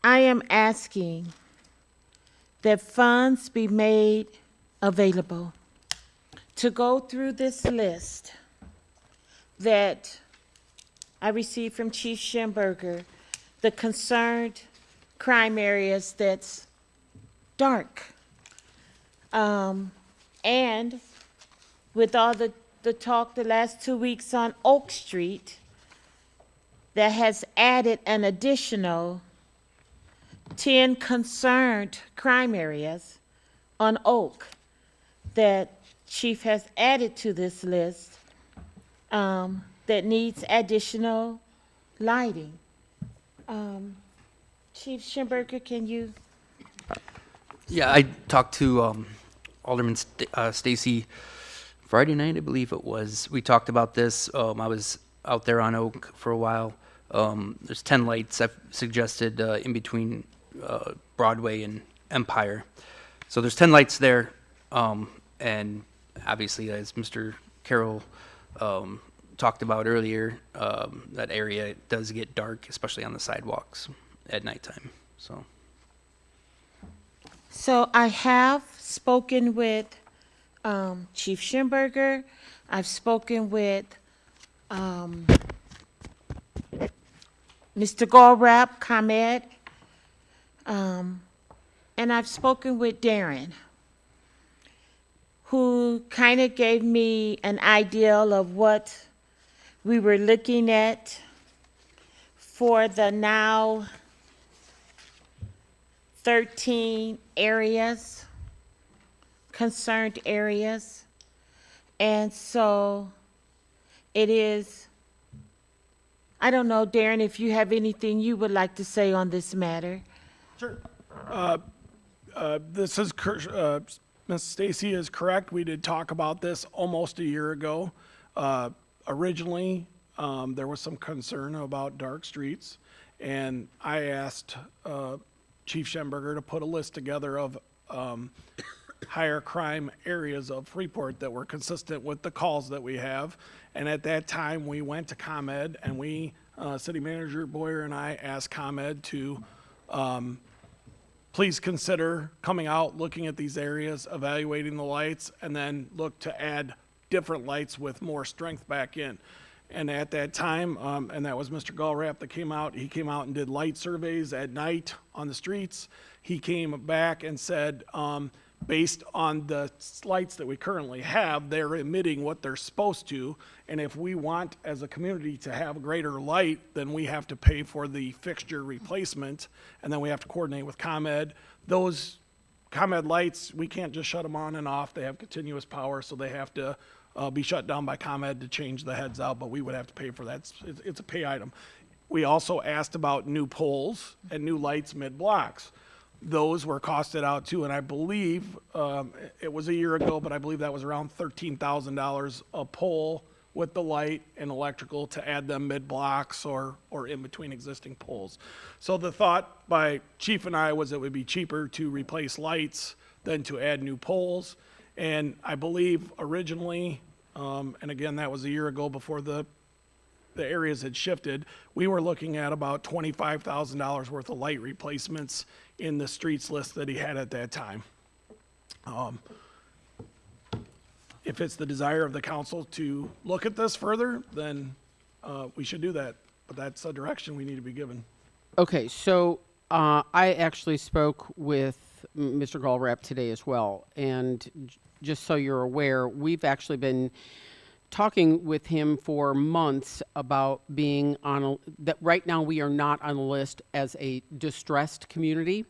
I am asking that funds be made available to go through this list that I received from Chief Schemberger, the concerned crime areas that's dark. And with all the talk the last 2 weeks on Oak Street, that has added an additional 10 concerned crime areas on Oak that Chief has added to this list that needs additional lighting. Chief Schemberger, can you? Yeah, I talked to Alderman Stacy Friday night, I believe it was. We talked about this. I was out there on Oak for a while. There's 10 lights I've suggested in between Broadway and Empire. So there's 10 lights there. And obviously, as Mr. Carroll talked about earlier, that area does get dark, especially on the sidewalks at nighttime. So I have spoken with Chief Schemberger. I've spoken with Mr. Gorrap, ComEd, and I've spoken with Darren, who kind of gave me an ideal of what we were looking at for the now 13 areas, concerned areas. And so it is I don't know, Darren, if you have anything you would like to say on this matter. This is, Ms. Stacy is correct. We did talk about this almost a year ago. Originally, there was some concern about dark streets, and I asked Chief Schenberger to put a list together of higher crime areas of Freeport that were consistent with the calls that we have. And at that time, we went to ComEd, and we, City Manager Boyer and I, asked ComEd to please consider coming out, looking at these areas, evaluating the lights, and then look to add different lights with more strength back in. And at that time, and that was Mr. Gallrap that came out, he came out and did light surveys at night on the streets. He came back and said, based on the lights that we currently have, they're emitting what they're supposed to. And if we want, as a community, to have greater light, then we have to pay for the fixture replacement, and then we have to coordinate with ComEd. Those ComEd lights, we can't just shut them on and off. They have continuous power, so they have to be shut down by ComEd to change the heads out, but we would have to pay for that. It's a pay item. We also asked about new poles and new lights mid-blocks. Those were costed out too, and I believe, it was a year ago, but I believe that was around $13,000 a pole with the light and electrical to add them mid-blocks or in between existing poles. So the thought by Chief and I was it would be cheaper to replace lights than to add new poles. And I believe originally, and again, that was a year ago before the areas had shifted, we were looking at about $25,000 worth of light replacements in the streets list that he had at that time. If it's the desire of the council to look at this further, then we should do that. But that's a direction we need to be given. Okay, so I actually spoke with Mr. Gallrap today as well. And just so you're aware, we've actually been talking with him for months about being on that right now we are not on the list as a distressed community.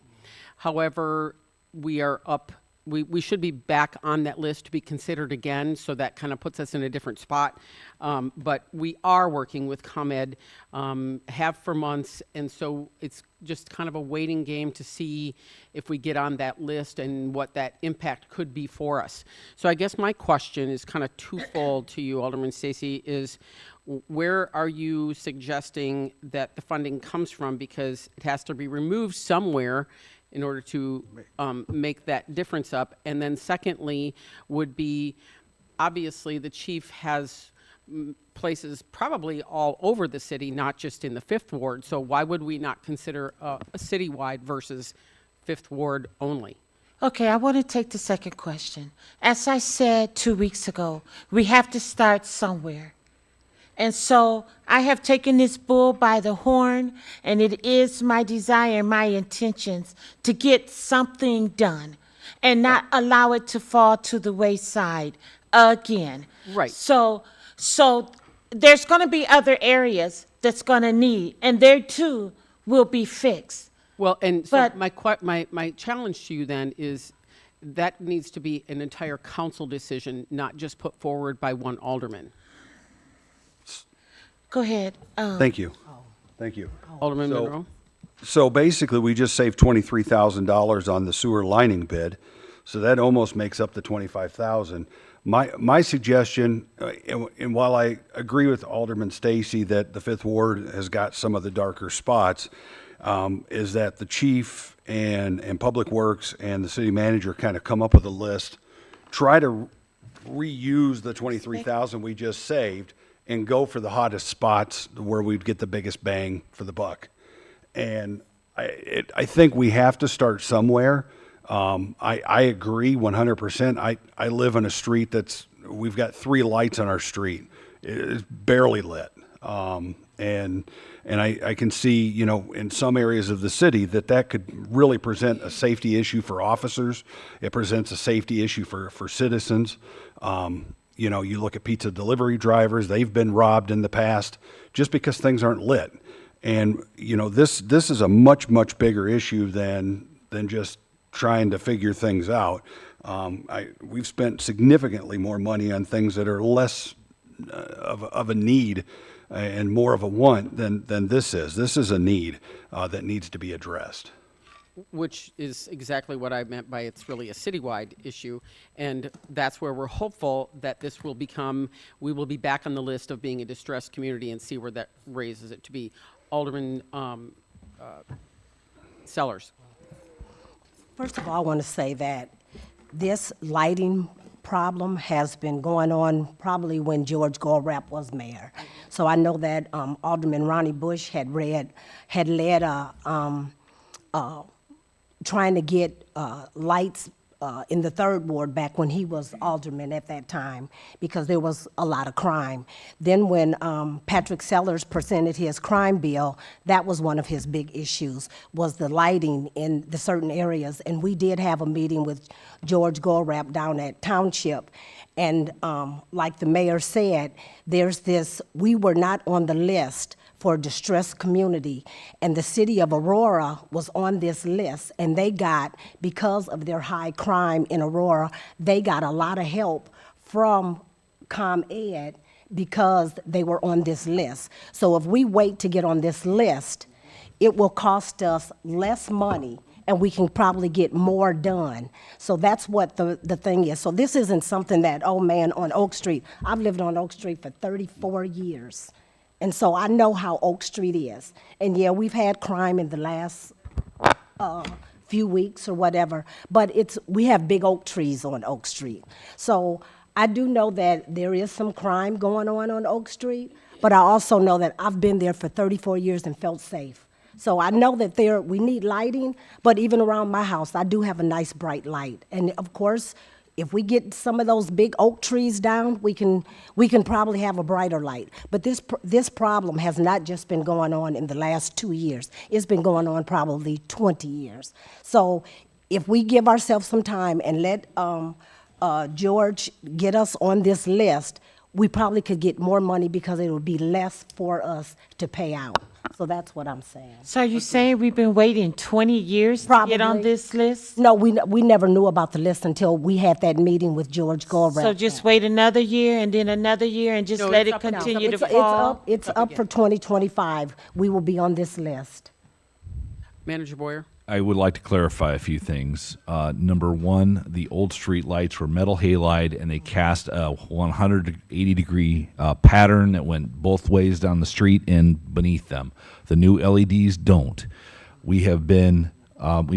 However, we are up, we should be back on that list to be considered again, so that kind of puts us in a different spot. But we are working with ComEd, have for months, and so it's just kind of a waiting game to see if we get on that list and what that impact could be for us. So I guess my question is kind of twofold to you, Alderman Stacy, is where are you suggesting that the funding comes from? Because it has to be removed somewhere in order to make that difference up. And then secondly would be, obviously the chief has places probably all over the city, not just in the 5th Ward. So why would we not consider a citywide versus 5th Ward only? Okay, I want to take the second question. As I said 2 weeks ago, we have to start somewhere. And so I have taken this bull by the horn, and it is my desire, my intentions to get something done and not allow it to fall to the wayside again. Right. So there's going to be other areas that's going to need, and there too will be fixed. Well, and so But- my challenge to you then is that needs to be an entire council decision, not just put forward by one alderman. Go ahead. Thank you. Thank you. Alderman So- Monroe? So basically, we just saved $23,000 on the sewer lining bid, so that almost makes up the $25,000. My suggestion, and while I agree with Alderman Stacy that the 5th Ward has got some of the darker spots, is that the chief and Public Works and the city manager kind of come up with a list, try to reuse the $23,000 we just saved, and go for the hottest spots where we'd get the biggest bang for the buck. And I think we have to start somewhere. I agree 100%. I live in a street we've got 3 lights on our street. It's barely lit. And I can see, in some areas of the city that could really present a safety issue for officers. It presents a safety issue for citizens. You look at pizza delivery drivers, they've been robbed in the past just because things aren't lit. And, this is a much, much bigger issue than just trying to figure things out. We've spent significantly more money on things that are less of a need and more of a want than this is. This is a need that needs to be addressed. Which is exactly what I meant by it's really a citywide issue. And that's where we're hopeful that this will become, we will be back on the list of being a distressed community and see where that raises it to be. Alderman Sellers. First of all, I want to say that this lighting problem has been going on probably when George Gorrap was mayor. So I know that Alderman Ronnie Bush had led trying to get lights in the 3rd Ward back when he was alderman at that time, because there was a lot of crime. Then when Patrick Sellers presented his crime bill, that was one of his big issues, was the lighting in the certain areas. And we did have a meeting with George Gorrap down at Township. And like the mayor said, we were not on the list for a distressed community, and the city of Aurora was on this list, and they got, because of their high crime in Aurora, they got a lot of help from ComEd because they were on this list. So if we wait to get on this list, it will cost us less money, and we can probably get more done. So that's what the thing is. So this isn't something that, oh man, on Oak Street, I've lived on Oak Street for 34 years. And so I know how Oak Street is. And yeah, we've had crime in the last few weeks or whatever, but we have big oak trees on Oak Street. So I do know that there is some crime going on Oak Street, but I also know that I've been there for 34 years and felt safe. So I know that we need lighting, but even around my house, I do have a nice bright light. And of course, if we get some of those big oak trees down, we can probably have a brighter light. But this problem has not just been going on in the last 2 years. It's been going on probably 20 years. So if we give ourselves some time and let George get us on this list, we probably could get more money because it would be less for us to pay out. So that's what I'm saying. So you're saying we've been waiting 20 years to get on this list? No, we never knew about the list until we had that meeting with George Gorrap. So just wait another year and then another year and just let it continue to fall? It's up for 2025. We will be on this list. Manager Boyer. I would like to clarify a few things. Number one, the old street lights were metal halide, and they cast a 180-degree pattern that went both ways down the street and beneath them. The new LEDs don't. We have been, what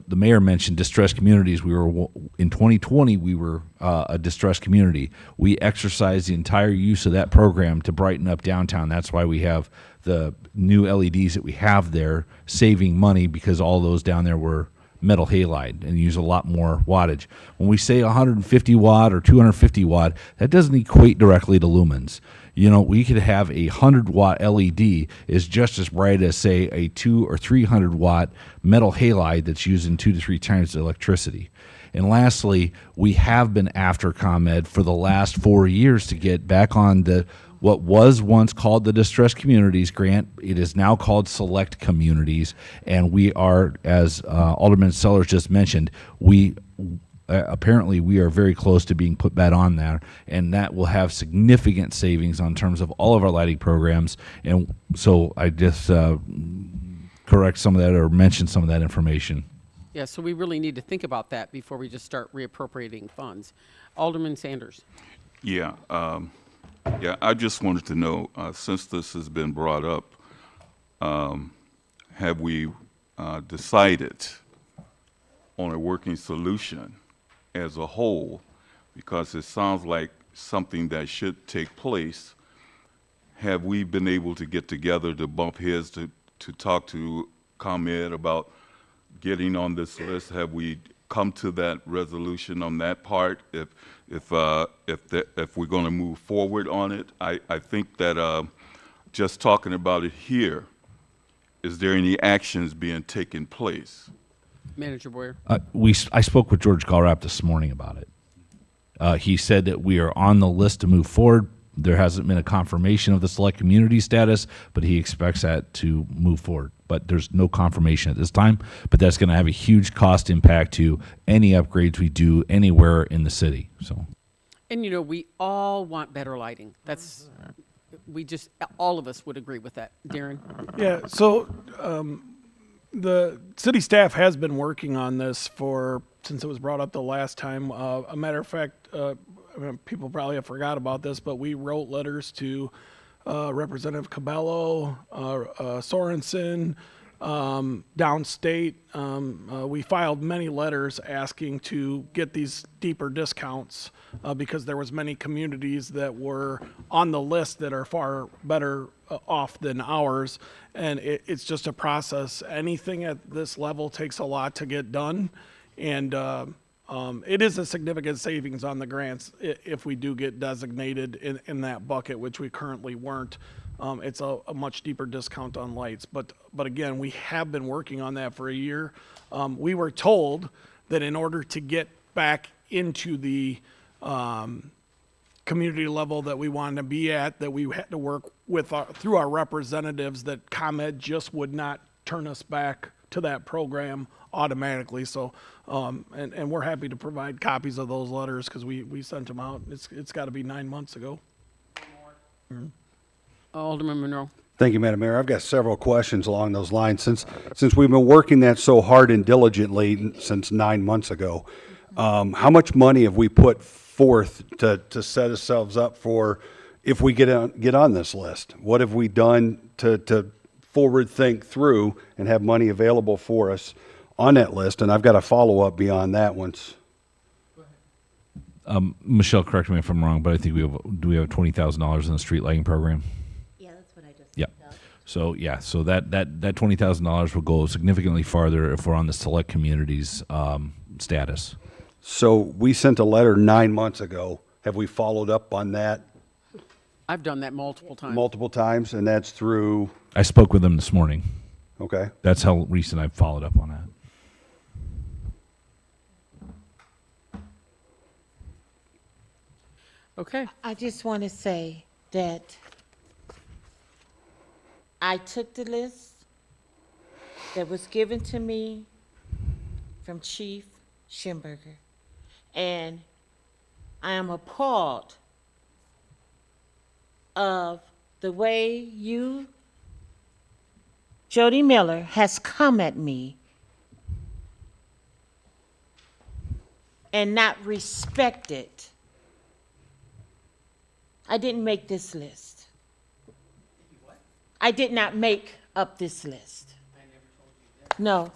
the mayor mentioned, distressed communities. In 2020, we were a distressed community. We exercised the entire use of that program to brighten up downtown. That's why we have the new LEDs that we have there, saving money because all those down there were metal halide and use a lot more wattage. When we say 150 watt or 250 watt, that doesn't equate directly to lumens. You know, we could have a 100 watt LED is just as bright as, say, a 200 or 300 watt metal halide that's using 2 to 3 times the electricity. And lastly, we have been after ComEd for the last 4 years to get back on what was once called the Distressed Communities Grant. It is now called Select Communities, and we are, as Alderman Sellers just mentioned, apparently we are very close to being put back on there, and that will have significant savings on terms of all of our lighting programs. And so I just correct some of that or mention some of that information. Yeah, so we really need to think about that before we just start reappropriating funds. Alderman Sanders. Yeah, I just wanted to know, since this has been brought up, have we decided on a working solution as a whole? Because it sounds like something that should take place. Have we been able to get together to bump heads to talk to ComEd about getting on this list? Have we come to that resolution on that part? If we're going to move forward on it, I think that just talking about it here, is there any actions being taken place? Manager Boyer. I spoke with George Gorrap this morning about it. He said that we are on the list to move forward. There hasn't been a confirmation of the select community status, but he expects that to move forward. But there's no confirmation at this time. But that's going to have a huge cost impact to any upgrades we do anywhere in the city. So. And you know, we all want better lighting. That's all of us would agree with that. Darren? Yeah, so the city staff has been working on this since it was brought up the last time. A matter of fact, people probably have forgot about this, but we wrote letters to Representative Cabello, Sorensen, downstate. We filed many letters asking to get these deeper discounts because there was many communities that were on the list that are far better off than ours, and it's just a process. Anything at this level takes a lot to get done, and it is a significant savings on the grants if we do get designated in that bucket, which we currently weren't. It's a much deeper discount on lights. But again, we have been working on that for a year. We were told that in order to get back into the community level that we wanted to be at, that we had to work through our representatives, that ComEd just would not turn us back to that program automatically. So, and we're happy to provide copies of those letters because we sent them out. It's got to be 9 months ago. Alderman Monroe. Thank you, Madam Mayor. I've got several questions along those lines. Since we've been working that so hard and diligently since 9 months ago, how much money have we put forth to set ourselves up for if we get on this list? What have we done to forward think through and have money available for us on that list? And I've got a follow-up beyond that once. Michelle, correct me if I'm wrong, but I think we have $20,000 in the street lighting program? Yeah, that's what I just Yeah. looked up. So yeah, so that $20,000 will go significantly farther if we're on the select communities status. So we sent a letter 9 months ago. Have we followed up on that I've done that multiple times. multiple times? And that's through, I spoke with them this morning. okay. That's how recent I've followed up on that. Okay. I just want to say that I took the list that was given to me from Chief Schimberger, and I am appalled of the way you, Jody Miller, has come at me and not respected. I didn't make this list. I did not make up this list. No.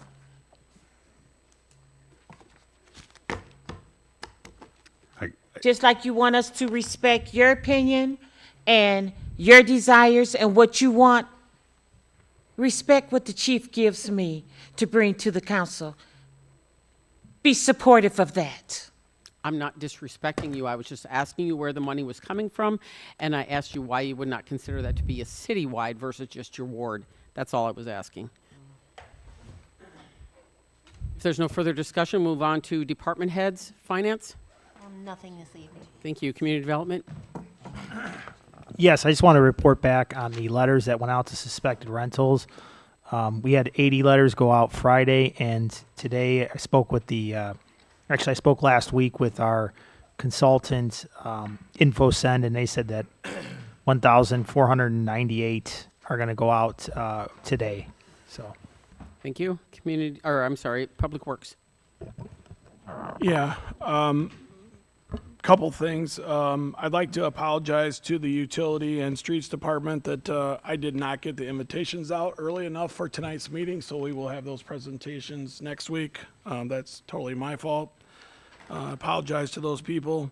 Just like you want us to respect your opinion and your desires and what you want, respect what the chief gives me to bring to the council. Be supportive of that. I'm not disrespecting you. I was just asking you where the money was coming from, and I asked you why you would not consider that to be a citywide versus just your ward. That's all I was asking. If there's no further discussion, move on to department heads. Finance? Nothing this evening. Thank you. Community development? Yes, I just want to report back on the letters that went out to suspected rentals. We had 80 letters go out Friday, and today I spoke with I spoke last week with our consultant, InfoSend, and they said that 1,498 are going to go out today. So, Thank you. Public Works. Yeah. Couple things. I'd like to apologize to the Utility and Streets Department that I did not get the invitations out early enough for tonight's meeting, so we will have those presentations next week. That's totally my fault. Apologize to those people.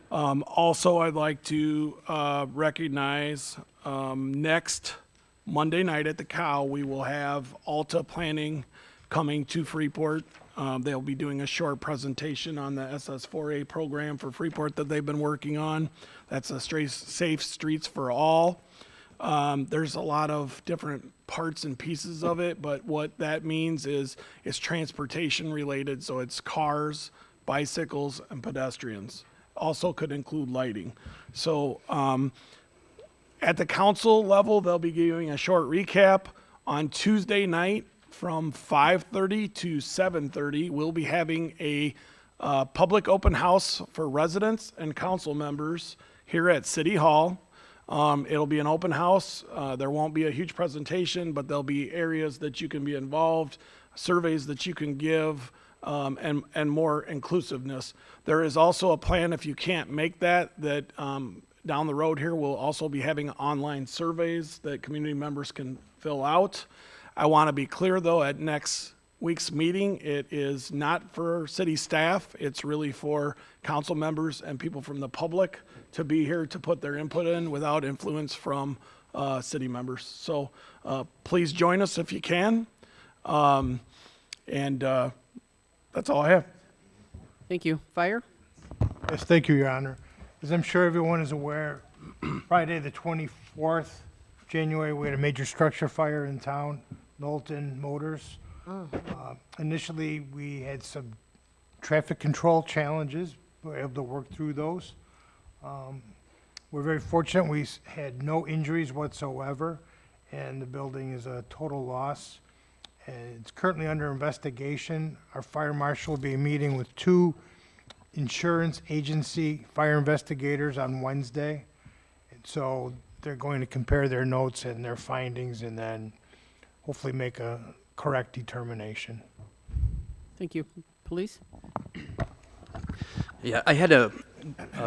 Also, I'd like to recognize next Monday night at the Cow, we will have Alta Planning coming to Freeport. They'll be doing a short presentation on the SS4A program for Freeport that they've been working on. That's a Safe Streets for All. There's a lot of different parts and pieces of it, but what that means is it's transportation related, so it's cars, bicycles, and pedestrians. Also could include lighting. So at the council level, they'll be giving a short recap. On Tuesday night, from 5:30 to 7:30, we'll be having a public open house for residents and council members here at City Hall. It'll be an open house. There won't be a huge presentation, but there'll be areas that you can be involved, surveys that you can give, and more inclusiveness. There is also a plan, if you can't make that down the road here, we'll also be having online surveys that community members can fill out. I want to be clear, though, at next week's meeting, it is not for city staff. It's really for council members and people from the public to be here to put their input in without influence from city members. So please join us if you can. And that's all I have. Thank you. Fire? Yes, thank you, Your Honor. As I'm sure everyone is aware, Friday, the 24th of January, we had a major structure fire in town, Knowlton Motors. Initially, we had some traffic control challenges. We were able to work through those. We're very fortunate. We had no injuries whatsoever, and the building is a total loss. And it's currently under investigation. Our fire marshal will be meeting with 2 insurance agency fire investigators on Wednesday. And so they're going to compare their notes and their findings and then hopefully make a correct determination. Thank you. Police? Yeah, I had a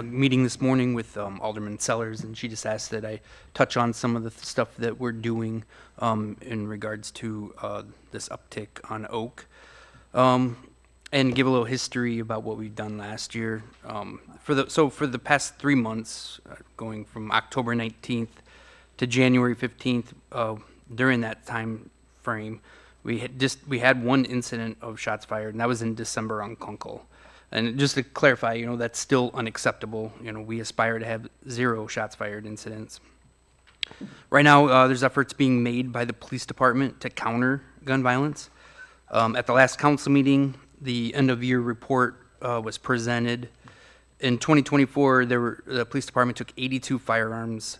meeting this morning with Alderman Sellers, and she just asked that I touch on some of the stuff that we're doing in regards to this uptick on Oak, and give a little history about what we've done last year. For the past 3 months, going from October 19th to January 15th, during that time frame, we had 1 incident of shots fired, and that was in December on Kunkel. And just to clarify, that's still unacceptable. We aspire to have 0 shots fired incidents. Right now, there's efforts being made by the police department to counter gun violence. At the last council meeting, the end-of-year report was presented. In 2024, the police department took 82 firearms,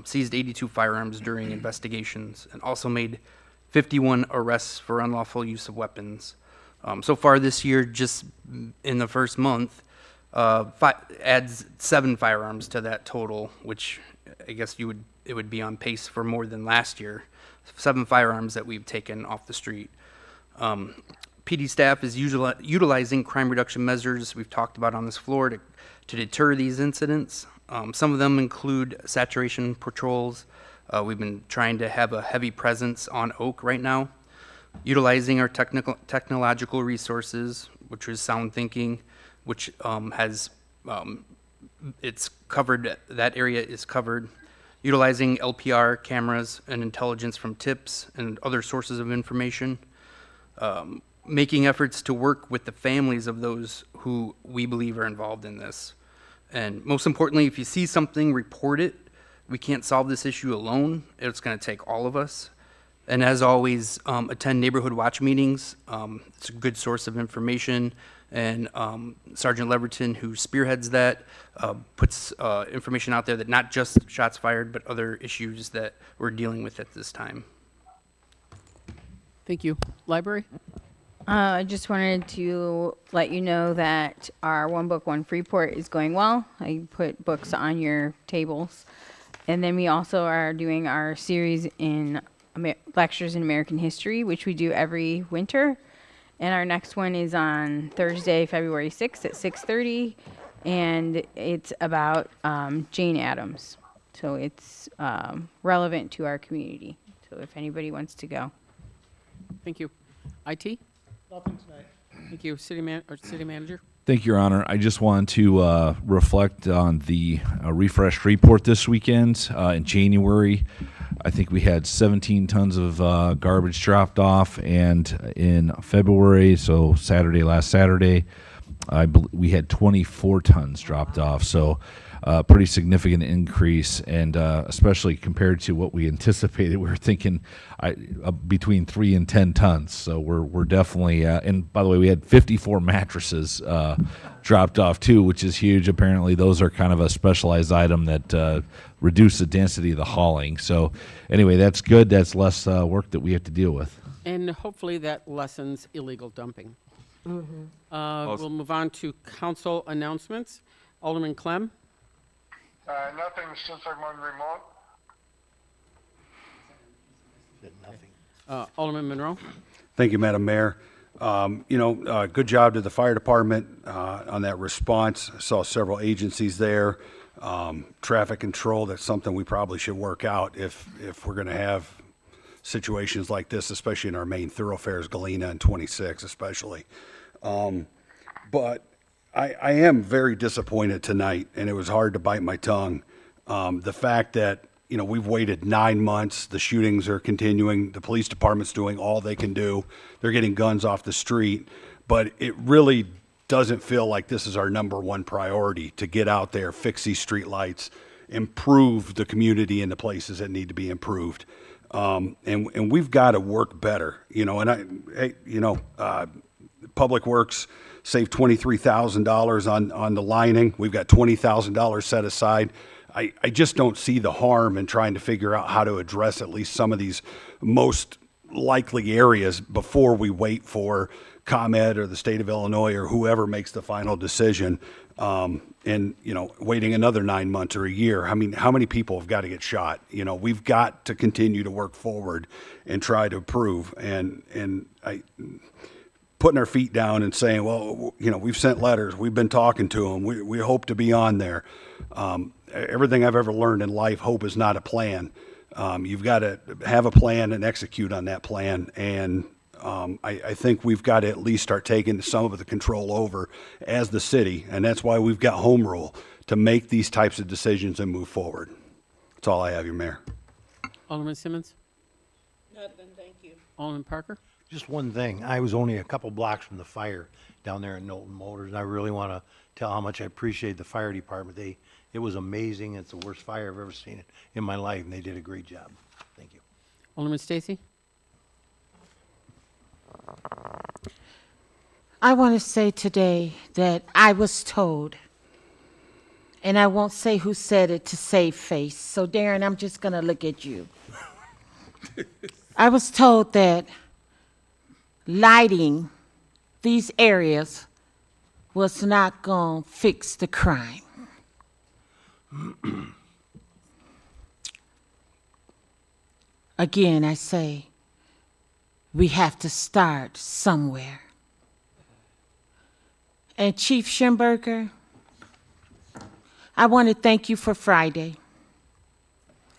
seized 82 firearms during investigations, and also made 51 arrests for unlawful use of weapons. So far this year, just in the first month, adds 7 firearms to that total, which I guess it would be on pace for more than last year. 7 firearms that we've taken off the street. PD staff is utilizing crime reduction measures we've talked about on this floor to deter these incidents. Some of them include saturation patrols. We've been trying to have a heavy presence on Oak right now. Utilizing our technological resources, which is sound thinking, which has it's covered. That area is covered. Utilizing LPR cameras and intelligence from tips and other sources of information. Making efforts to work with the families of those who we believe are involved in this. And most importantly, if you see something, report it. We can't solve this issue alone. It's going to take all of us. And as always, attend neighborhood watch meetings. It's a good source of information. And Sergeant Leverton, who spearheads that, puts information out there that not just shots fired, but other issues that we're dealing with at this time. Thank you. Library? I just wanted to let you know that our One Book, One Freeport is going well. I put books on your tables. And then we also are doing our series in lectures in American history, which we do every winter. And our next one is on Thursday, February 6th at 6:30. And it's about Jane Addams. So it's relevant to our community. So if anybody wants to go. Thank you. IT? Nothing tonight. Thank you. City Manager? Thank you, Your Honor. I just want to reflect on the refreshed report this weekend. In January, I think we had 17 tons of garbage dropped off, and in February, so last Saturday, we had 24 tons dropped off. So pretty significant increase, and especially compared to what we anticipated. We were thinking between 3 and 10 tons. So we're definitely, and by the way, we had 54 mattresses dropped off too, which is huge. Apparently those are kind of a specialized item that reduce the density of the hauling. So anyway, that's good. That's less work that we have to deal with. And hopefully that lessens illegal dumping. We'll move on to council announcements. Alderman Clem? Nothing since I'm on remote. Alderman Monroe? Thank you, Madam Mayor. Good job to the fire department on that response. I saw several agencies there. Traffic control, that's something we probably should work out if we're going to have situations like this, especially in our main thoroughfares, Galena and 26 especially. But I am very disappointed tonight, and it was hard to bite my tongue. The fact that, we've waited 9 months, the shootings are continuing, the police department's doing all they can do. They're getting guns off the street, but it really doesn't feel like this is our number one priority to get out there, fix these street lights, improve the community in the places that need to be improved. And we've got to work better, Public Works saved $23,000 on the lining. We've got $20,000 set aside. I just don't see the harm in trying to figure out how to address at least some of these most likely areas before we wait for ComEd or the state of Illinois or whoever makes the final decision. Waiting another 9 months or a year. I mean, how many people have got to get shot? We've got to continue to work forward and try to improve. And putting our feet down and saying, well, we've sent letters, we've been talking to them, we hope to be on there. Everything I've ever learned in life, hope is not a plan. You've got to have a plan and execute on that plan. And I think we've got to at least start taking some of the control over as the city. And that's why we've got home rule to make these types of decisions and move forward. That's all I have, your mayor. Alderman Simmons? Nothing, thank you. Alderman Parker? Just one thing. I was only a couple blocks from the fire down there in Knowlton Motors, and I really want to tell how much I appreciate the fire department. It was amazing. It's the worst fire I've ever seen in my life, and they did a great job. Thank you. Alderman Stacy? I want to say today that I was told, and I won't say who said it to save face. So, Darren, I'm just going to look at you. I was told that lighting these areas was not going to fix the crime. Again, I say, we have to start somewhere. And Chief Schimberger, I want to thank you for Friday.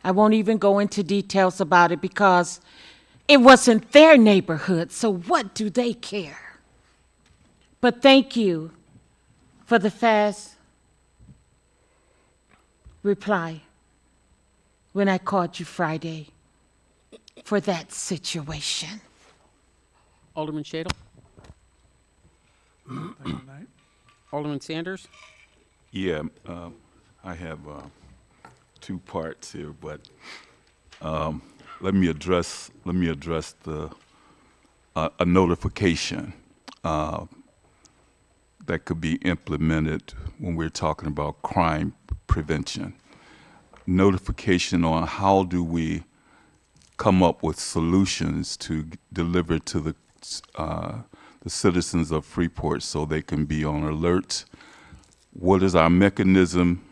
I won't even go into details about it because it wasn't their neighborhood, so what do they care? But thank you for the fast reply when I called you Friday for that situation. Alderman Shadle? Alderman Sanders? Yeah, I have 2 parts here, but let me address the a notification that could be implemented when we're talking about crime prevention. Notification on how do we come up with solutions to deliver to the citizens of Freeport so they can be on alert. What is our mechanism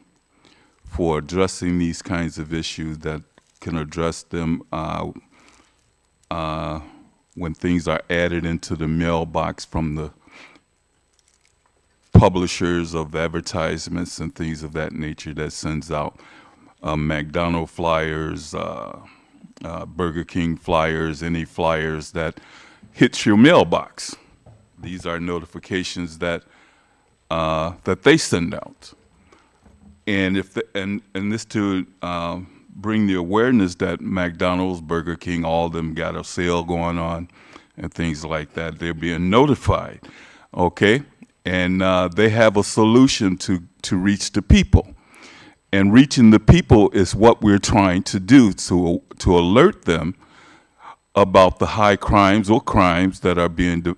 for addressing these kinds of issues that can address them when things are added into the mailbox from the publishers of advertisements and things of that nature that sends out McDonald's flyers, Burger King flyers, any flyers that hits your mailbox. These are notifications that that they send out, and and this to bring the awareness that McDonald's, Burger King, all of them got a sale going on, and things like that. They're being notified, okay, and they have a solution to reach the people, and reaching the people is what we're trying to do to alert them about the high crimes or crimes that are being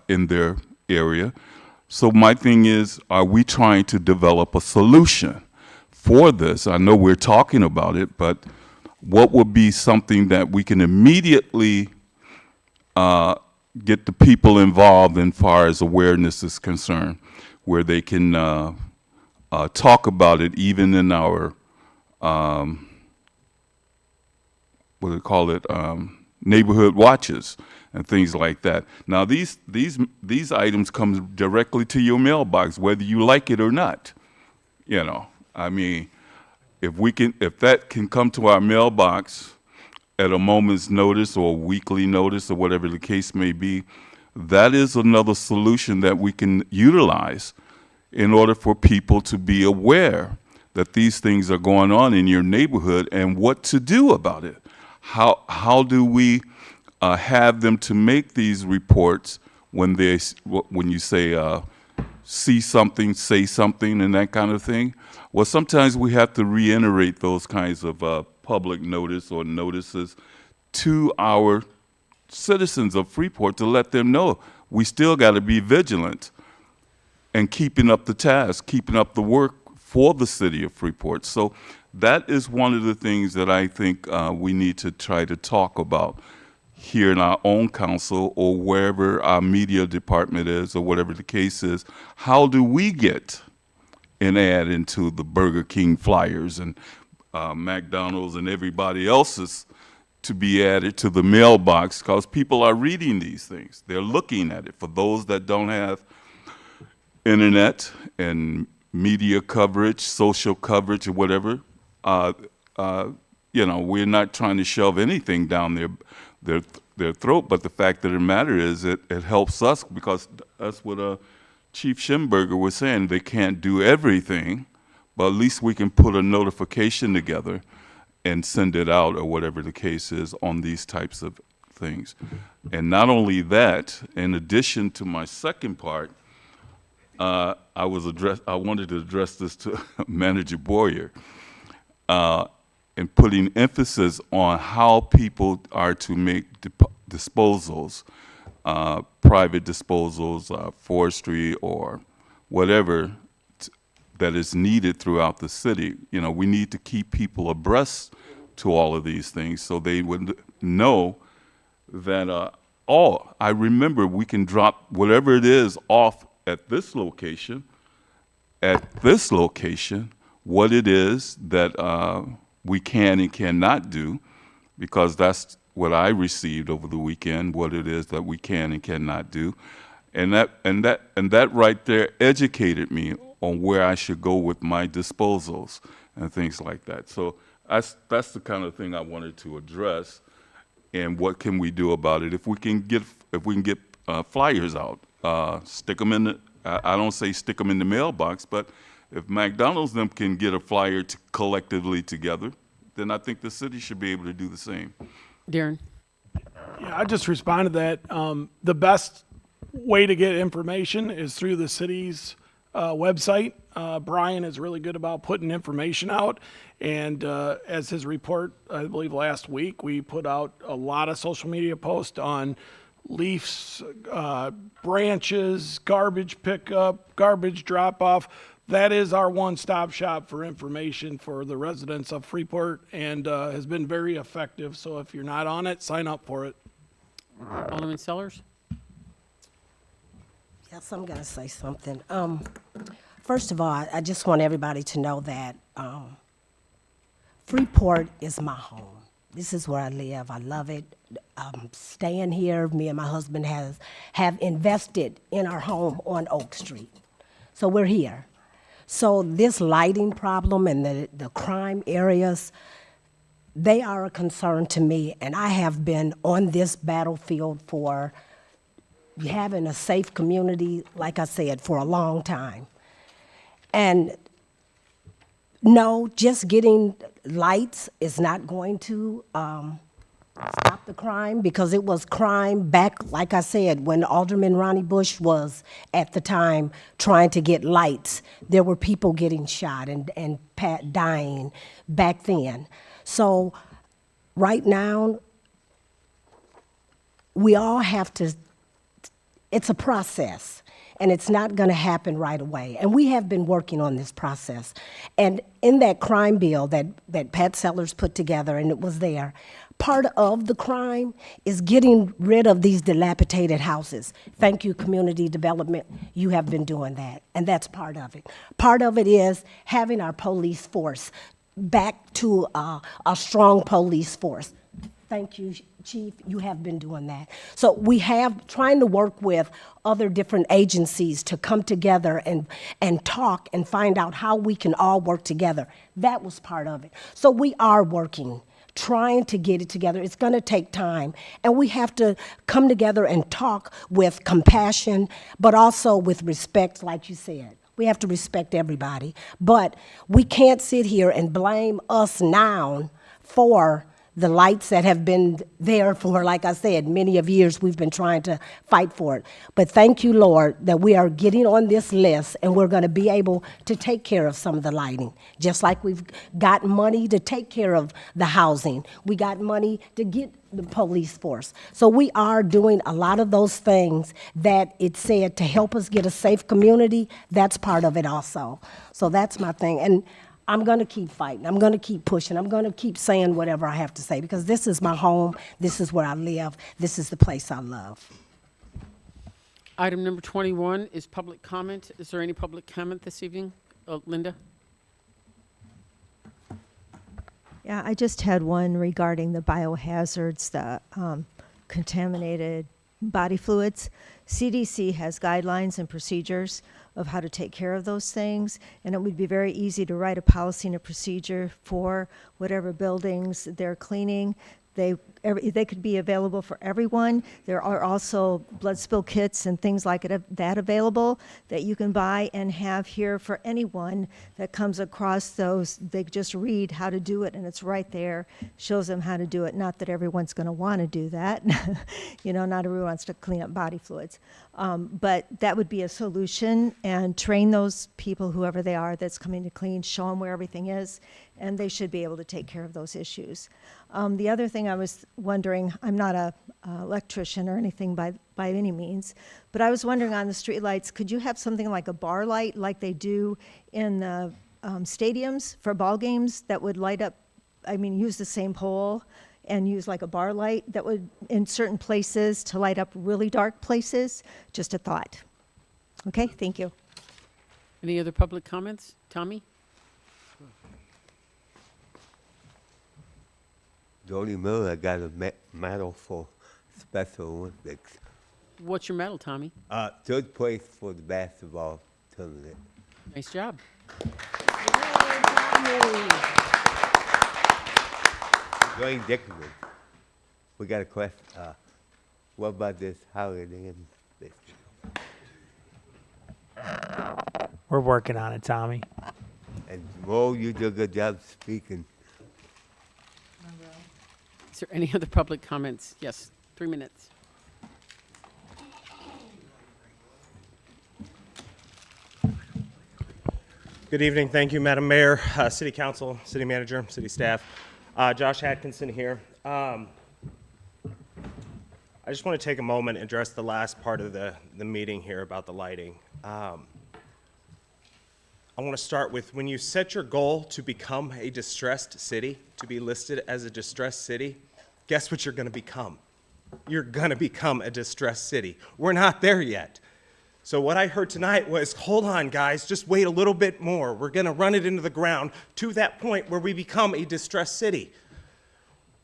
in their area. So my thing is, are we trying to develop a solution for this? I know we're talking about it, but what would be something that we can immediately get the people involved in far as awareness is concerned, where they can talk about it even in our what do they call it, neighborhood watches and things like that. Now, these items come directly to your mailbox, whether you like it or not. You know, I mean, if that can come to our mailbox at a moment's notice or weekly notice or whatever the case may be, that is another solution that we can utilize in order for people to be aware that these things are going on in your neighborhood and what to do about it. How do we have them to make these reports when you say see something, say something, and that kind of thing? Well, sometimes we have to reiterate those kinds of public notice or notices to our citizens of Freeport to let them know we still got to be vigilant and keeping up the task, keeping up the work for the city of Freeport. So that is one of the things that I think we need to try to talk about here in our own council or wherever our media department is or whatever the case is. How do we get an ad into the Burger King flyers and McDonald's and everybody else's to be added to the mailbox, because people are reading these things. They're looking at it. For those that don't have internet and media coverage, social coverage or whatever, you know, we're not trying to shove anything down their throat, but the fact of the matter is it helps us, because that's what Chief Schimberger was saying. They can't do everything, but at least we can put a notification together and send it out or whatever the case is on these types of things. And not only that, in addition to my second part, I wanted to address this to Manager Boyer, and putting emphasis on how people are to make disposals, private disposals, forestry or whatever that is needed throughout the city. You know, we need to keep people abreast to all of these things so they would know that, I remember we can drop whatever it is off at this location, what it is that we can and cannot do, because that's what I received over the weekend, what it is that we can and cannot do. And that right there educated me on where I should go with my disposals and things like that. So that's the kind of thing I wanted to address. And what can we do about it? If we can get flyers out, stick them in the. I don't say stick them in the mailbox, but if McDonald's them can get a flyer collectively together, then I think the city should be able to do the same. Darren? Yeah, I just responded to that. The best way to get information is through the city's website. Brian is really good about putting information out. And as his report, I believe last week, we put out a lot of social media posts on leaves, branches, garbage pickup, garbage drop-off. That is our one-stop shop for information for the residents of Freeport, and has been very effective. So if you're not on it, sign up for it. Alderman Sellers? Yes, I'm going to say something. First of all, I just want everybody to know that Freeport is my home. This is where I live. I love it. Staying here, me and my husband have invested in our home on Oak Street. So we're here. So this lighting problem and the crime areas, they are a concern to me, and I have been on this battlefield for having a safe community, like I said, for a long time. And no, just getting lights is not going to stop the crime, because it was crime back, like I said, when Alderman Ronnie Bush was at the time trying to get lights. There were people getting shot and dying back then. So right now, we all have to, it's a process. And it's not going to happen right away. And we have been working on this process. And in that crime bill that Pat Sellers put together, and it was there, part of the crime is getting rid of these dilapidated houses. Thank you, community development. You have been doing that, and that's part of it. Part of it is having our police force back to a strong police force. Thank you, Chief. You have been doing that. So we have trying to work with other different agencies to come together and talk and find out how we can all work together. That was part of it. So we are working, trying to get it together. It's going to take time. And we have to come together and talk with compassion, but also with respect, like you said. We have to respect everybody. But we can't sit here and blame us now for the lights that have been there for, like I said, many of years. We've been trying to fight for it. But thank you, Lord, that we are getting on this list and we're going to be able to take care of some of the lighting. Just like we've got money to take care of the housing. We got money to get the police force. So we are doing a lot of those things that it said to help us get a safe community. That's part of it also. So that's my thing. And I'm going to keep fighting. I'm going to keep pushing. I'm going to keep saying whatever I have to say because this is my home. This is where I live. This is the place I love. Item number 21 is public comment. Is there any public comment this evening? Linda? Yeah, I just had one regarding the biohazards, the contaminated body fluids. CDC has guidelines and procedures of how to take care of those things, and it would be very easy to write a policy and a procedure for whatever buildings they're cleaning. They could be available for everyone. There are also blood spill kits and things like that available that you can buy and have here for anyone that comes across those. They just read how to do it, and it's right there, shows them how to do it. Not that everyone's going to want to do that. Not everyone wants to clean up body fluids. But that would be a solution, and train those people, whoever they are, that's coming to clean, show them where everything is, and they should be able to take care of those issues. The other thing I was wondering, I'm not a electrician or anything by any means, but I was wondering on the streetlights, could you have something like a bar light like they do in the stadiums for ball games that would light up, use the same pole and use like a bar light that would, in certain places, to light up really dark places? Just a thought. Okay, thank you. Any other public comments? Tommy? Jody Miller got a medal for Special Olympics. What's your medal, Tommy? Third place for the basketball tournament. Nice job. Dwayne Dickerman, we got a question. What about this holiday and this? We're working on it, Tommy. And Mo, you do a good job speaking. Is there any other public comments? Yes, 3 minutes. Good evening. Thank you, Madam Mayor, City Council, City Manager, City staff. Josh Atkinson here. I just want to take a moment and address the last part of the meeting here about the lighting. I want to start with, when you set your goal to become a distressed city, to be listed as a distressed city, guess what you're going to become? You're going to become a distressed city. We're not there yet. So what I heard tonight was, hold on, guys, just wait a little bit more. We're going to run it into the ground to that point where we become a distressed city.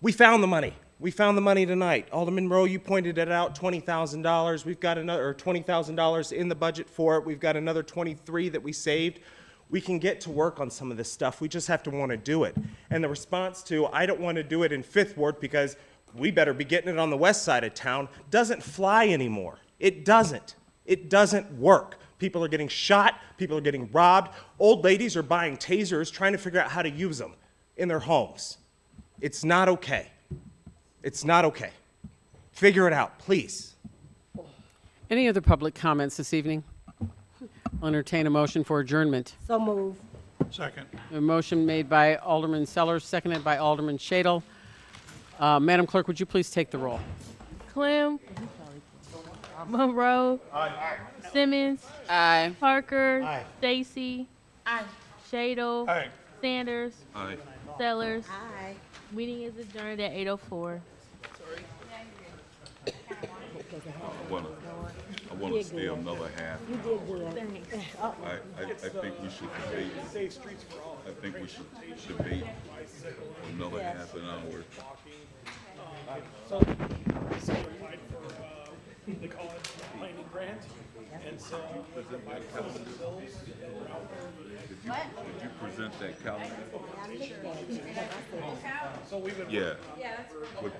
We found the money. We found the money tonight. Alderman Rowe, you pointed it out, $20,000. We've got another $20,000 in the budget for it. We've got another 23 that we saved. We can get to work on some of this stuff. We just have to want to do it. And the response to, I don't want to do it in Fifth Ward because we better be getting it on the west side of town, doesn't fly anymore. It doesn't. It doesn't work. People are getting shot. People are getting robbed. Old ladies are buying tasers, trying to figure out how to use them in their homes. It's not okay. It's not okay. Figure it out, please. Any other public comments this evening? I'll entertain a motion for adjournment. So move. Second. A motion made by Alderman Sellers, seconded by Alderman Shadle. Madam Clerk, would you please take the roll? Clem. Monroe. Simmons. Aye. Parker. Stacy. Aye. Shadle. Aye. Sanders. Aye. Sellers. Aye. Meeting is adjourned at 8:04. I wanna stay another half. You did good. I think we should debate. Safe streets for all. I think we should debate another half an hour. So we applied for, they call it planning grant, and so my bills were out there. Did you present that calendar? So we would. Yeah.